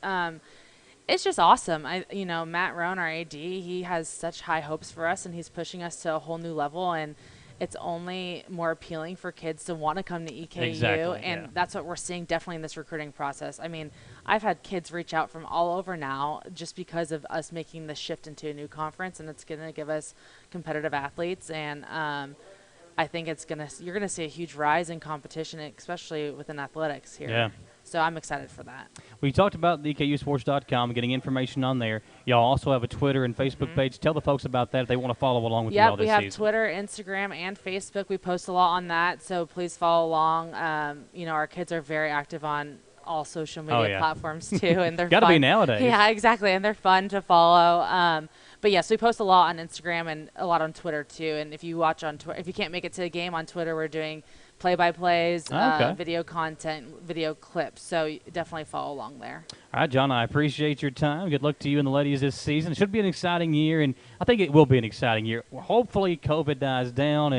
it's just awesome. You know, Matt Rohn, our AD, he has such high hopes for us, and he's pushing us to a whole new level, and it's only more appealing for kids to want to come to EKU, and that's what we're seeing definitely in this recruiting process. I mean, I've had kids reach out from all over now just because of us making the shift into a new conference, and it's going to give us competitive athletes, and I think you're going to see a huge rise in competition, especially within athletics here. So I'm excited for that. We talked about the EKUsports.com, getting information on there. Y'all also have a Twitter and Facebook page. Tell the folks about that if they want to follow along with you all this season. We have Twitter, Instagram, and Facebook. We post a lot on that, so please follow along. Our kids are very active on all social media platforms too, and they're gotta be nowadays. Yeah, exactly, and they're fun to follow. But yes, we post a lot on Instagram and a lot on Twitter too. And if you watch on Twitter, if you can't make it to a game on Twitter, we're doing play-by-plays, video content, video clips. So definitely follow along there. All right, John, I appreciate your time. Good luck to you and the ladies this season. It should be an exciting year, and I think it will be an exciting year. Hopefully COVID dies down,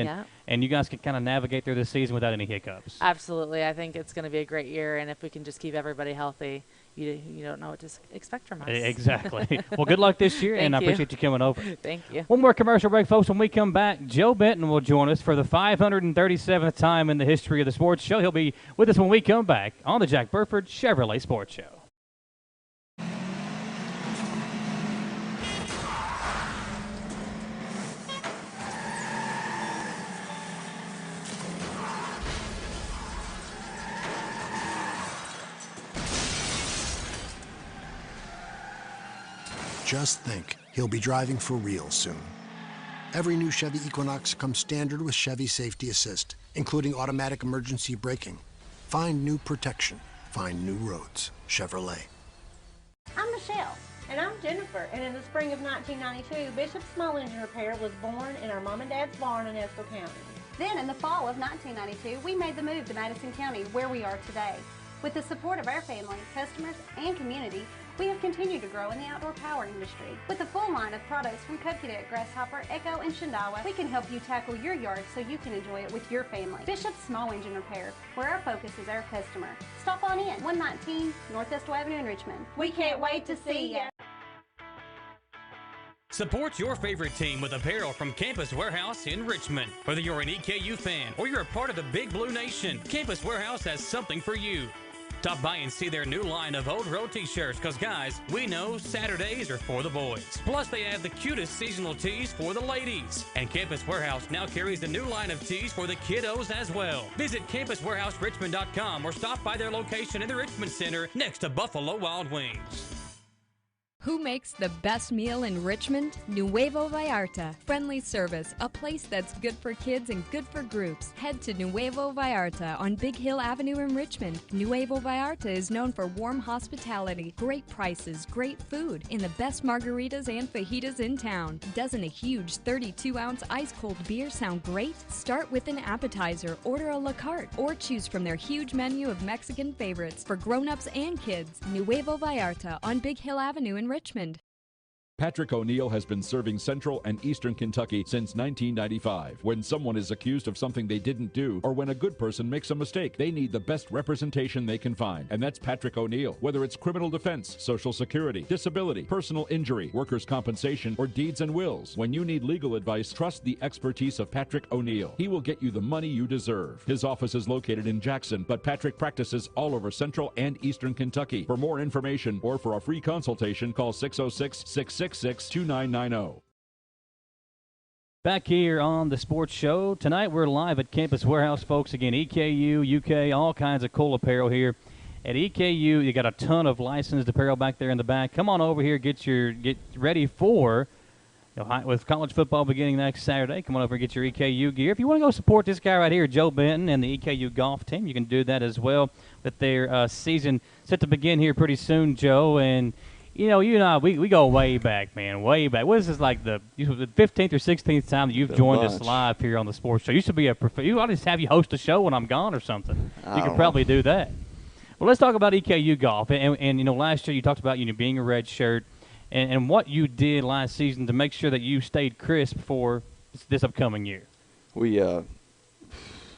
and you guys can kind of navigate through this season without any hiccups. Absolutely. I think it's going to be a great year, and if we can just keep everybody healthy, you don't know what to expect from us. Exactly. Well, good luck this year, and I appreciate you coming over. Thank you. One more commercial break, folks. When we come back, Joe Benton will join us for the 537th time in the history of the sports show. He'll be with us when we come back on the Jack Burford Chevrolet Sports Show. Just think, he'll be driving for real soon. Every new Chevy Equinox comes standard with Chevy Safety Assist, including automatic emergency braking. Find new protection. Find new roads. Chevrolet. I'm Michelle. And I'm Jennifer. And in the spring of 1992, Bishop's Small Engine Repair was born in our mom and dad's barn in Estill County. Then in the fall of 1992, we made the move to Madison County, where we are today. With the support of our family, customers, and community, we have continued to grow in the outdoor power industry. With a full line of products from Coconut, Grasshopper, Echo, and Shindawa, we can help you tackle your yard so you can enjoy it with your family. Bishop's Small Engine Repair, where our focus is our customer. Stop on in, 119 North Estill Avenue in Richmond. We can't wait to see you. Support your favorite team with apparel from Campus Wearhouse in Richmond. Whether you're an EKU fan or you're a part of the Big Blue Nation, Campus Wearhouse has something for you. Stop by and see their new line of Old Road t-shirts, because guys, we know Saturdays are for the boys. Plus, they have the cutest seasonal tees for the ladies. And Campus Wearhouse now carries a new line of tees for the kiddos as well. Visit campuswarehouserich.com or stop by their location in the Richmond Center next to Buffalo Wild Wings. Who makes the best meal in Richmond? Nuevo Vallarta. Friendly service, a place that's good for kids and good for groups. Head to Nuevo Vallarta on Big Hill Avenue in Richmond. Nuevo Vallarta is known for warm hospitality, great prices, great food, and the best margaritas and fajitas in town. Doesn't a huge 32-ounce ice-cold beer sound great? Start with an appetizer, order a la carte, or choose from their huge menu of Mexican favorites for grown-ups and kids. Nuevo Vallarta on Big Hill Avenue in Richmond. Patrick O'Neill has been serving Central and Eastern Kentucky since 1995. When someone is accused of something they didn't do, or when a good person makes a mistake, they need the best representation they can find. And that's Patrick O'Neill. Whether it's criminal defense, Social Security, disability, personal injury, workers' compensation, or deeds and wills, when you need legal advice, trust the expertise of Patrick O'Neill. He will get you the money you deserve. His office is located in Jackson, but Patrick practices all over Central and Eastern Kentucky. For more information or for a free consultation, call 606-666-2990. Back here on the sports show. Tonight we're live at Campus Wearhouse, folks. Again, EKU, UK, all kinds of cool apparel here. At EKU, you got a ton of licensed apparel back there in the back. Come on over here, get ready for, with college football beginning next Saturday, come on over and get your EKU gear. If you want to go support this guy right here, Joe Benton, and the EKU golf team, you can do that as well. But their season set to begin here pretty soon, Joe, and you and I, we go way back, man, way back. What is this, like the 15th or 16th time that you've joined us live here on the sports show? Used to be I'll just have you host a show when I'm gone or something. You could probably do that. Well, let's talk about EKU golf. And last year you talked about being a red shirt and what you did last season to make sure that you stayed crisp for this upcoming year. We,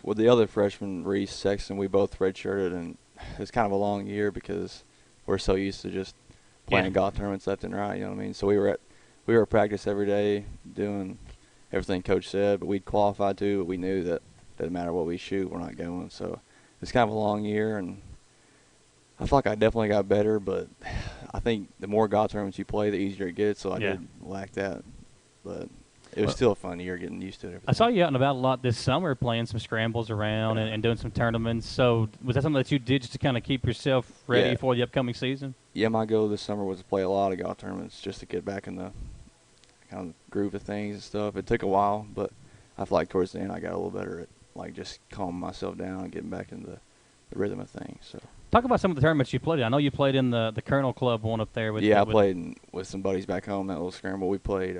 with the other freshman, Reese, Sexton, we both redshirted, and it's kind of a long year because we're so used to just playing golf tournaments left and right, you know what I mean? So we were at practice every day doing everything Coach said, but we'd qualified too, but we knew that it doesn't matter what we shoot, we're not going. So it's kind of a long year, and I feel like I definitely got better, but I think the more golf tournaments you play, the easier it gets, so I did lack that. But it was still a fun year getting used to it. I saw you out and about a lot this summer playing some scrambles around and doing some tournaments. So was that something that you did just to kind of keep yourself ready for the upcoming season? Yeah, my goal this summer was to play a lot of golf tournaments just to get back in the kind of groove of things and stuff. It took a while, but I feel like towards the end I got a little better at like just calming myself down and getting back into the rhythm of things. So talk about some of the tournaments you played in. I know you played in the Colonel Club one up there. I played with some buddies back home, that little scramble. We played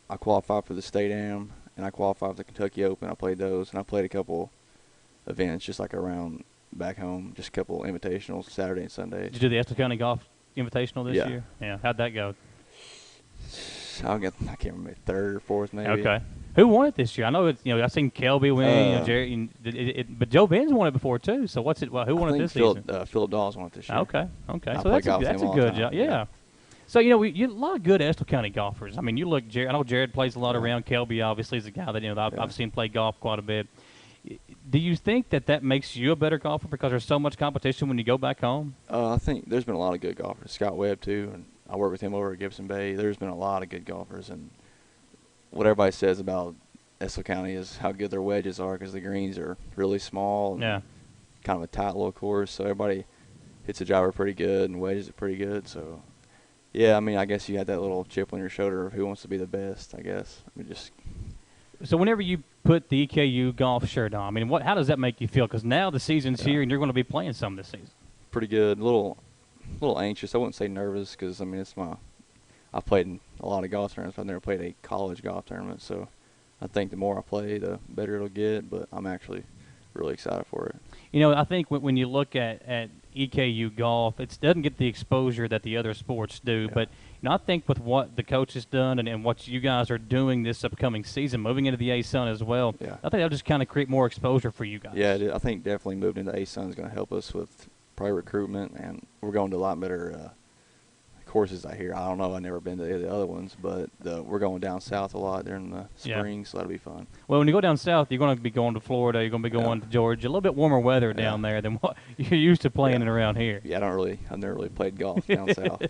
I qualified for the State Am, and I qualified for the Kentucky Open. I played those, and I played a couple events just like around back home, just a couple invitationals, Saturday and Sunday. Did you do the Estill County Golf Invitational this year? Yeah. How'd that go? I can't remember, third or fourth maybe. Okay. Who won it this year? I know I've seen Kelby win. Jerry, but Joe Ben's won it before too. So what's it? Well, who won it this season? Philip Dawes won it this year. Okay. So that's a good job. Yeah. So you a lot of good Estill County golfers. I mean, you look. I know Jared plays a lot around. Kelby obviously is a guy that I've seen play golf quite a bit. Do you think that makes you a better golfer because there's so much competition when you go back home? I think there's been a lot of good golfers. Scott Webb too, and I work with him over at Gibson Bay. There's been a lot of good golfers, and what everybody says about Estill County is how good their wedges are because the greens are really small and kind of a tight little course, so everybody hits the driver pretty good and wedges it pretty good. So, yeah, I mean, I guess you had that little chip on your shoulder of who wants to be the best, I guess. So whenever you put the EKU golf shirt on, I mean, how does that make you feel? Because now the season's here and you're going to be playing some this season. Pretty good. A little anxious. I wouldn't say nervous because, I mean, I've played in a lot of golf tournaments, but I've never played a college golf tournament. So I think the more I play, the better it'll get. But I'm actually really excited for it. I think when you look at EKU golf, it doesn't get the exposure that the other sports do. But I think with what the coach has done and what you guys are doing this upcoming season, moving into the A-Sun as well, I think that'll just kind of create more exposure for you guys. Yeah, I think definitely moving into A-Sun is going to help us with probably recruitment, and we're going to a lot better courses I hear. I don't know. I've never been to the other ones, but we're going down south a lot during the spring, so that'll be fun. Well, when you go down south, you're going to be going to Florida. You're going to be going to Georgia. A little bit warmer weather down there than what you're used to playing in around here. Yeah, I've never really played golf down south.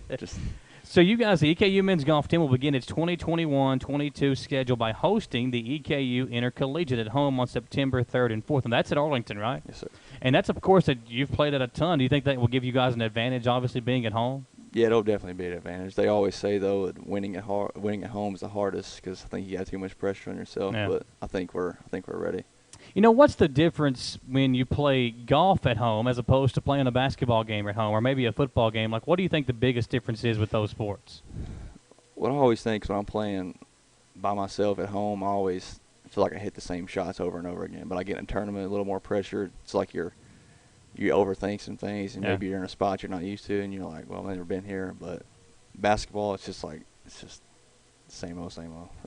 So you guys, the EKU men's golf team will begin its 2021-22 schedule by hosting the EKU Intercollegiate at home on September 3rd and 4th, and that's at Arlington, right? Yes, sir. And that's, of course, that you've played at a ton. Do you think that will give you guys an advantage, obviously, being at home? Yeah, it'll definitely be an advantage. They always say, though, that winning at home is the hardest because I think you got too much pressure on yourself. Yeah. But I think we're ready. What's the difference when you play golf at home as opposed to playing a basketball game at home or maybe a football game? Like, what do you think the biggest difference is with those sports? What I always think is when I'm playing by myself at home, I always feel like I hit the same shots over and over again. But I get in a tournament, a little more pressure. It's like you overthink some things, and maybe you're in a spot you're not used to, and you're like, well, I've never been here. But basketball, it's just same old,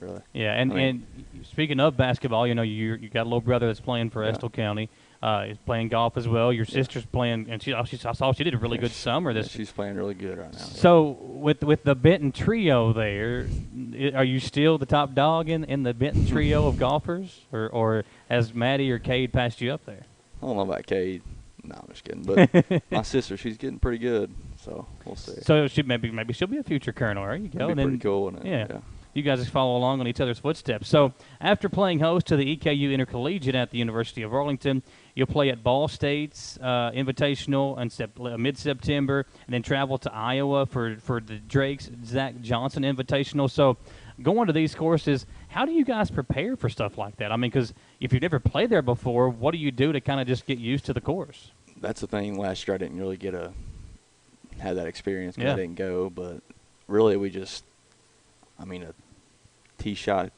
really. Yeah, and speaking of basketball, you got a little brother that's playing for Estill County. He's playing golf as well. Your sister's playing, and I saw she did a really good summer. She's playing really good right now. So with the Benton trio there, are you still the top dog in the Benton trio of golfers, or has Maddie or Cade passed you up there? I don't know about Cade. No, I'm just kidding. But my sister, she's getting pretty good, so we'll see. So maybe she'll be a future colonel. There you go. That'd be pretty cool, wouldn't it? Yeah. You guys just follow along on each other's footsteps. So after playing host to the EKU Intercollegiate at the University of Arlington, you'll play at Ball State's Invitational in mid-September, and then travel to Iowa for the Drake's Zach Johnson Invitational. So going to these courses, how do you guys prepare for stuff like that? I mean, because if you've never played there before, what do you do to kind of just get used to the course? That's the thing. Last year I didn't really have that experience because I didn't go. But really a tee shot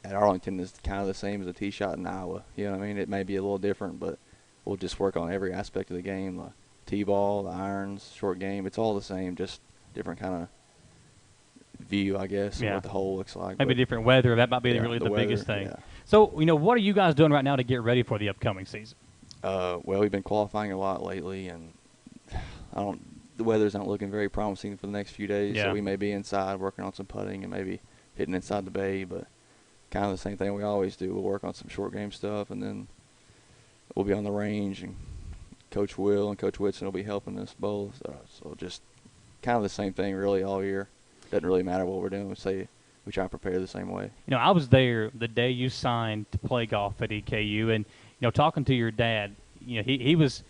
at Arlington is kind of the same as a tee shot in Iowa. You know what I mean? It may be a little different, but we'll just work on every aspect of the game, the tee ball, the irons, short game. It's all the same, just different kind of view, I guess, of what the hole looks like. Maybe different weather. That might be really the biggest thing. Yeah. So, what are you guys doing right now to get ready for the upcoming season? Well, we've been qualifying a lot lately, and the weather's not looking very promising for the next few days. So we may be inside working on some putting and maybe hitting inside the bay, but kind of the same thing we always do. We'll work on some short game stuff, and then we'll be on the range, and Coach Will and Coach Whitson will be helping us both. So just kind of the same thing really all year. Doesn't really matter what we're doing. We we try and prepare the same way. You know, I was there the day you signed to play golf at EKU, and talking to your dad, he was.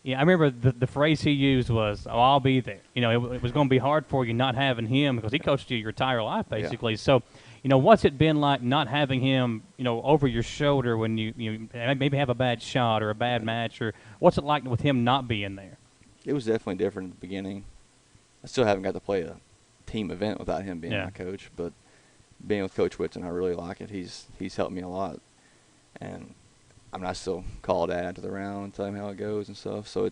Yeah, I remember the phrase he used was, "Oh, I'll be there." It was going to be hard for you not having him because he coached you your entire life basically. Yeah. So, what's it been like not having him, over your shoulder when you maybe have a bad shot or a bad match, or what's it like with him not being there? It was definitely different at the beginning. I still haven't got to play a team event without him being my coach, but being with Coach Whitson, I really like it. He's helped me a lot, and I still call Dad to the round and tell him how it goes and stuff. So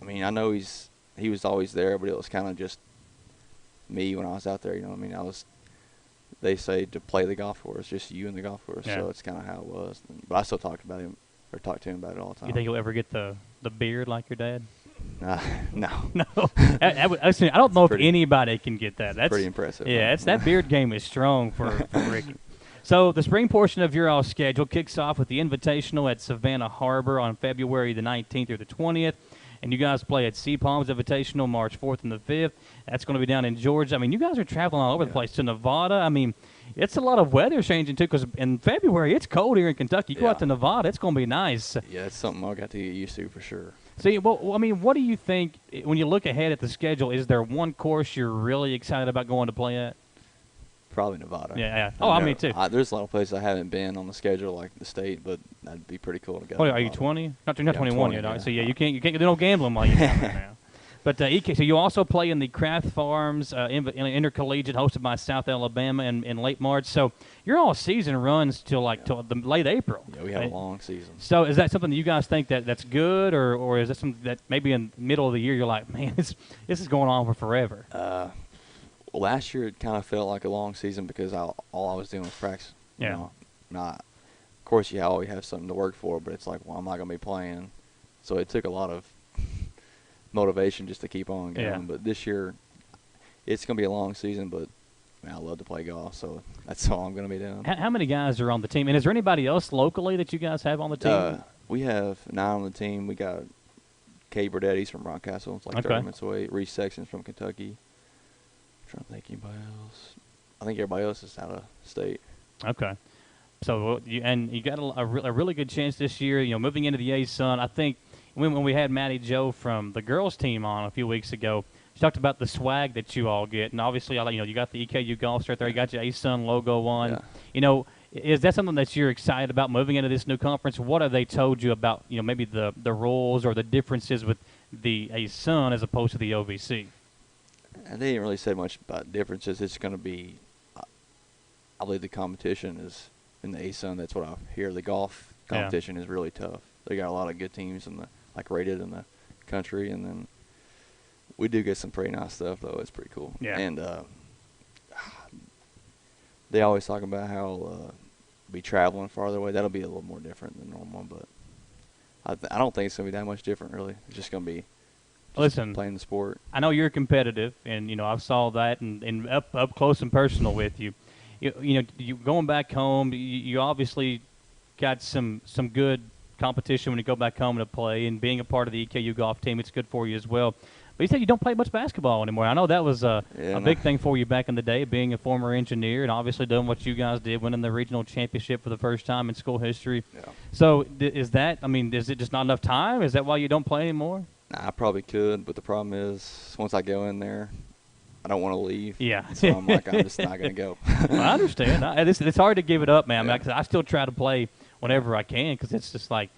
I know he was always there, but it was kind of just me when I was out there. They say to play the golf course, just you and the golf course. Yeah. So it's kind of how it was. But I still talk to him about it all the time. You think you'll ever get the beard like your dad? No. No. I don't know if anybody can get that. That's pretty impressive. Yeah, that beard game is strong for Ricky. So the spring portion of your all schedule kicks off with the Invitational at Savannah Harbor on February the 19th through the 20th. And you guys play at Sea Palms Invitational March 4th and the 5th. That's going to be down in Georgia. I mean, you guys are traveling all over the place to Nevada. I mean, it's a lot of weather changing, too, because in February it's cold here in Kentucky. You go out to Nevada, it's going to be nice. Yeah, it's something I've got to get used to for sure. So, what do you think, when you look ahead at the schedule, is there one course you're really excited about going to play at? Probably Nevada. Yeah. Oh, me too. There's a lot of places I haven't been on the schedule, like the state, but that'd be pretty cool to go. Oh, are you 20? Not 21 yet. Yeah. So you can't do no gambling while you're down there now. But so you also play in the Kraft Farms Intercollegiate, hosted by South Alabama in late March. So your all season runs till the late April. Yeah, we have a long season. So is that something that you guys think that's good, or is that something that maybe in the middle of the year you're like, man, this is going on for forever? Last year it kind of felt like a long season because all I was doing was practice. Yeah. Of course, you always have something to work for, but it's like, well, I'm not going to be playing. So it took a lot of motivation just to keep on going. Yeah. But this year, it's going to be a long season, but I love to play golf, so that's all I'm going to be doing. How many guys are on the team? And is there anybody else locally that you guys have on the team? We have 9 on the team. We got Kay Burdett, he's from Rockcastle. It's like 30 minutes away. Reese Sexton's from Kentucky. I'm trying to think anybody else. I think everybody else is out of state. Okay. So you got a really good chance this year, moving into the A-Sun. I think when we had Maddie Joe from the girls team on a few weeks ago, she talked about the swag that you all get. And obviously, you got the EKU golf shirt there. You got your A-Sun logo on. Yeah. Is that something that you're excited about moving into this new conference? What have they told you about, maybe the rules or the differences with the A-Sun as opposed to the OVC? And they didn't really say much about differences. It's going to be, I believe the competition is in the A-Sun. That's what I hear. The golf competition is really tough. They got a lot of good teams rated in the country, and then we do get some pretty nice stuff though. It's pretty cool. Yeah. And they always talk about how be traveling farther away. That'll be a little more different than normal, but I don't think it's going to be that much different really. It's just going to be playing the sport. I know you're competitive, and I saw that and up close and personal with you. You going back home. You obviously got some good competition when you go back home to play, and being a part of the EKU golf team, it's good for you as well. But you said you don't play much basketball anymore. I know that was a big thing for you back in the day, being a former engineer and obviously doing what you guys did, winning the regional championship for the first time in school history. Yeah. So is it just not enough time? Is that why you don't play anymore? Nah, I probably could, but the problem is once I go in there, I don't want to leave. Yeah. So I'm just not going to go. Well, I understand. It's hard to give it up, man. I still try to play whenever I can because it's just like,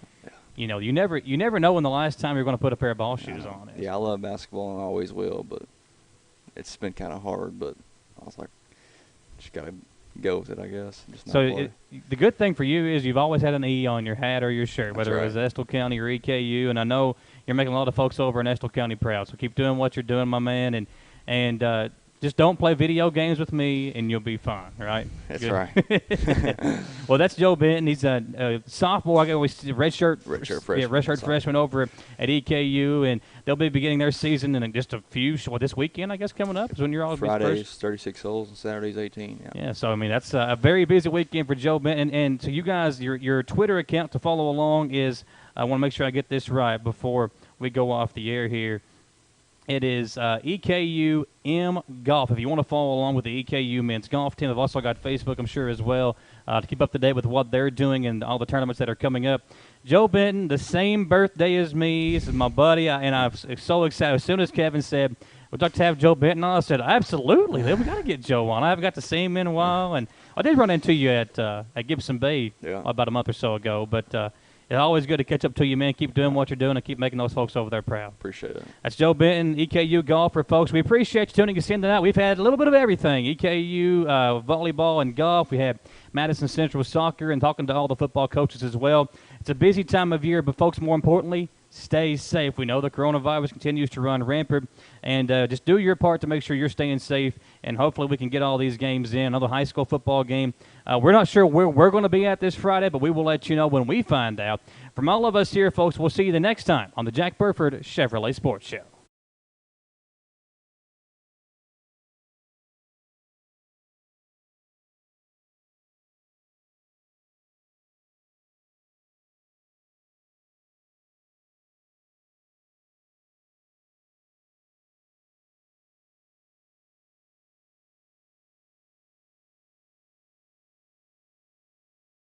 you never know when the last time you're going to put a pair of ball shoes on. Yeah, I love basketball and I always will, but it's been kind of hard. But I was like, just got to go with it, I guess. So the good thing for you is you've always had an E on your hat or your shirt, whether it was Estill County or EKU, and I know you're making a lot of folks over in Estill County proud. So keep doing what you're doing, my man, and just don't play video games with me, and you'll be fine, right? That's right. Well, that's Joe Benton. He's a sophomore. I always redshirt freshman. Yeah, redshirt freshman over at EKU, and they'll be beginning their season in just a few. This weekend, I guess, coming up is when you're all Fridays 36 holes and Saturdays 18. Yeah. So I mean, that's a very busy weekend for Joe Benton, and so you guys, your Twitter account to follow along is. I want to make sure I get this right before we go off the air here. It is EKU M Golf. If you want to follow along with the EKU men's golf team, I've also got Facebook, I'm sure, as well, to keep up to date with what they're doing and all the tournaments that are coming up. Joe Benton, the same birthday as me. This is my buddy, and I'm so excited. As soon as Kevin said, we'd like to have Joe Benton on, I said, absolutely. We got to get Joe on. I haven't got to see him in a while. And I did run into you at Gibson Bay about a month or so ago, but it's always good to catch up to you, man. Keep doing what you're doing and keep making those folks over there proud. Appreciate it. That's Joe Benton, EKU golfer, folks. We appreciate you tuning us in tonight. We've had a little bit of everything, EKU volleyball and golf. We had Madison Central soccer and talking to all the football coaches as well. It's a busy time of year, but, folks, more importantly, stay safe. We know the coronavirus continues to run rampant, and just do your part to make sure you're staying safe, and hopefully we can get all these games in. Another high school football game. We're not sure where we're going to be at this Friday, but we will let you know when we find out. From all of us here, folks, we'll see you the next time on the Jack Burford Chevrolet Sports Show.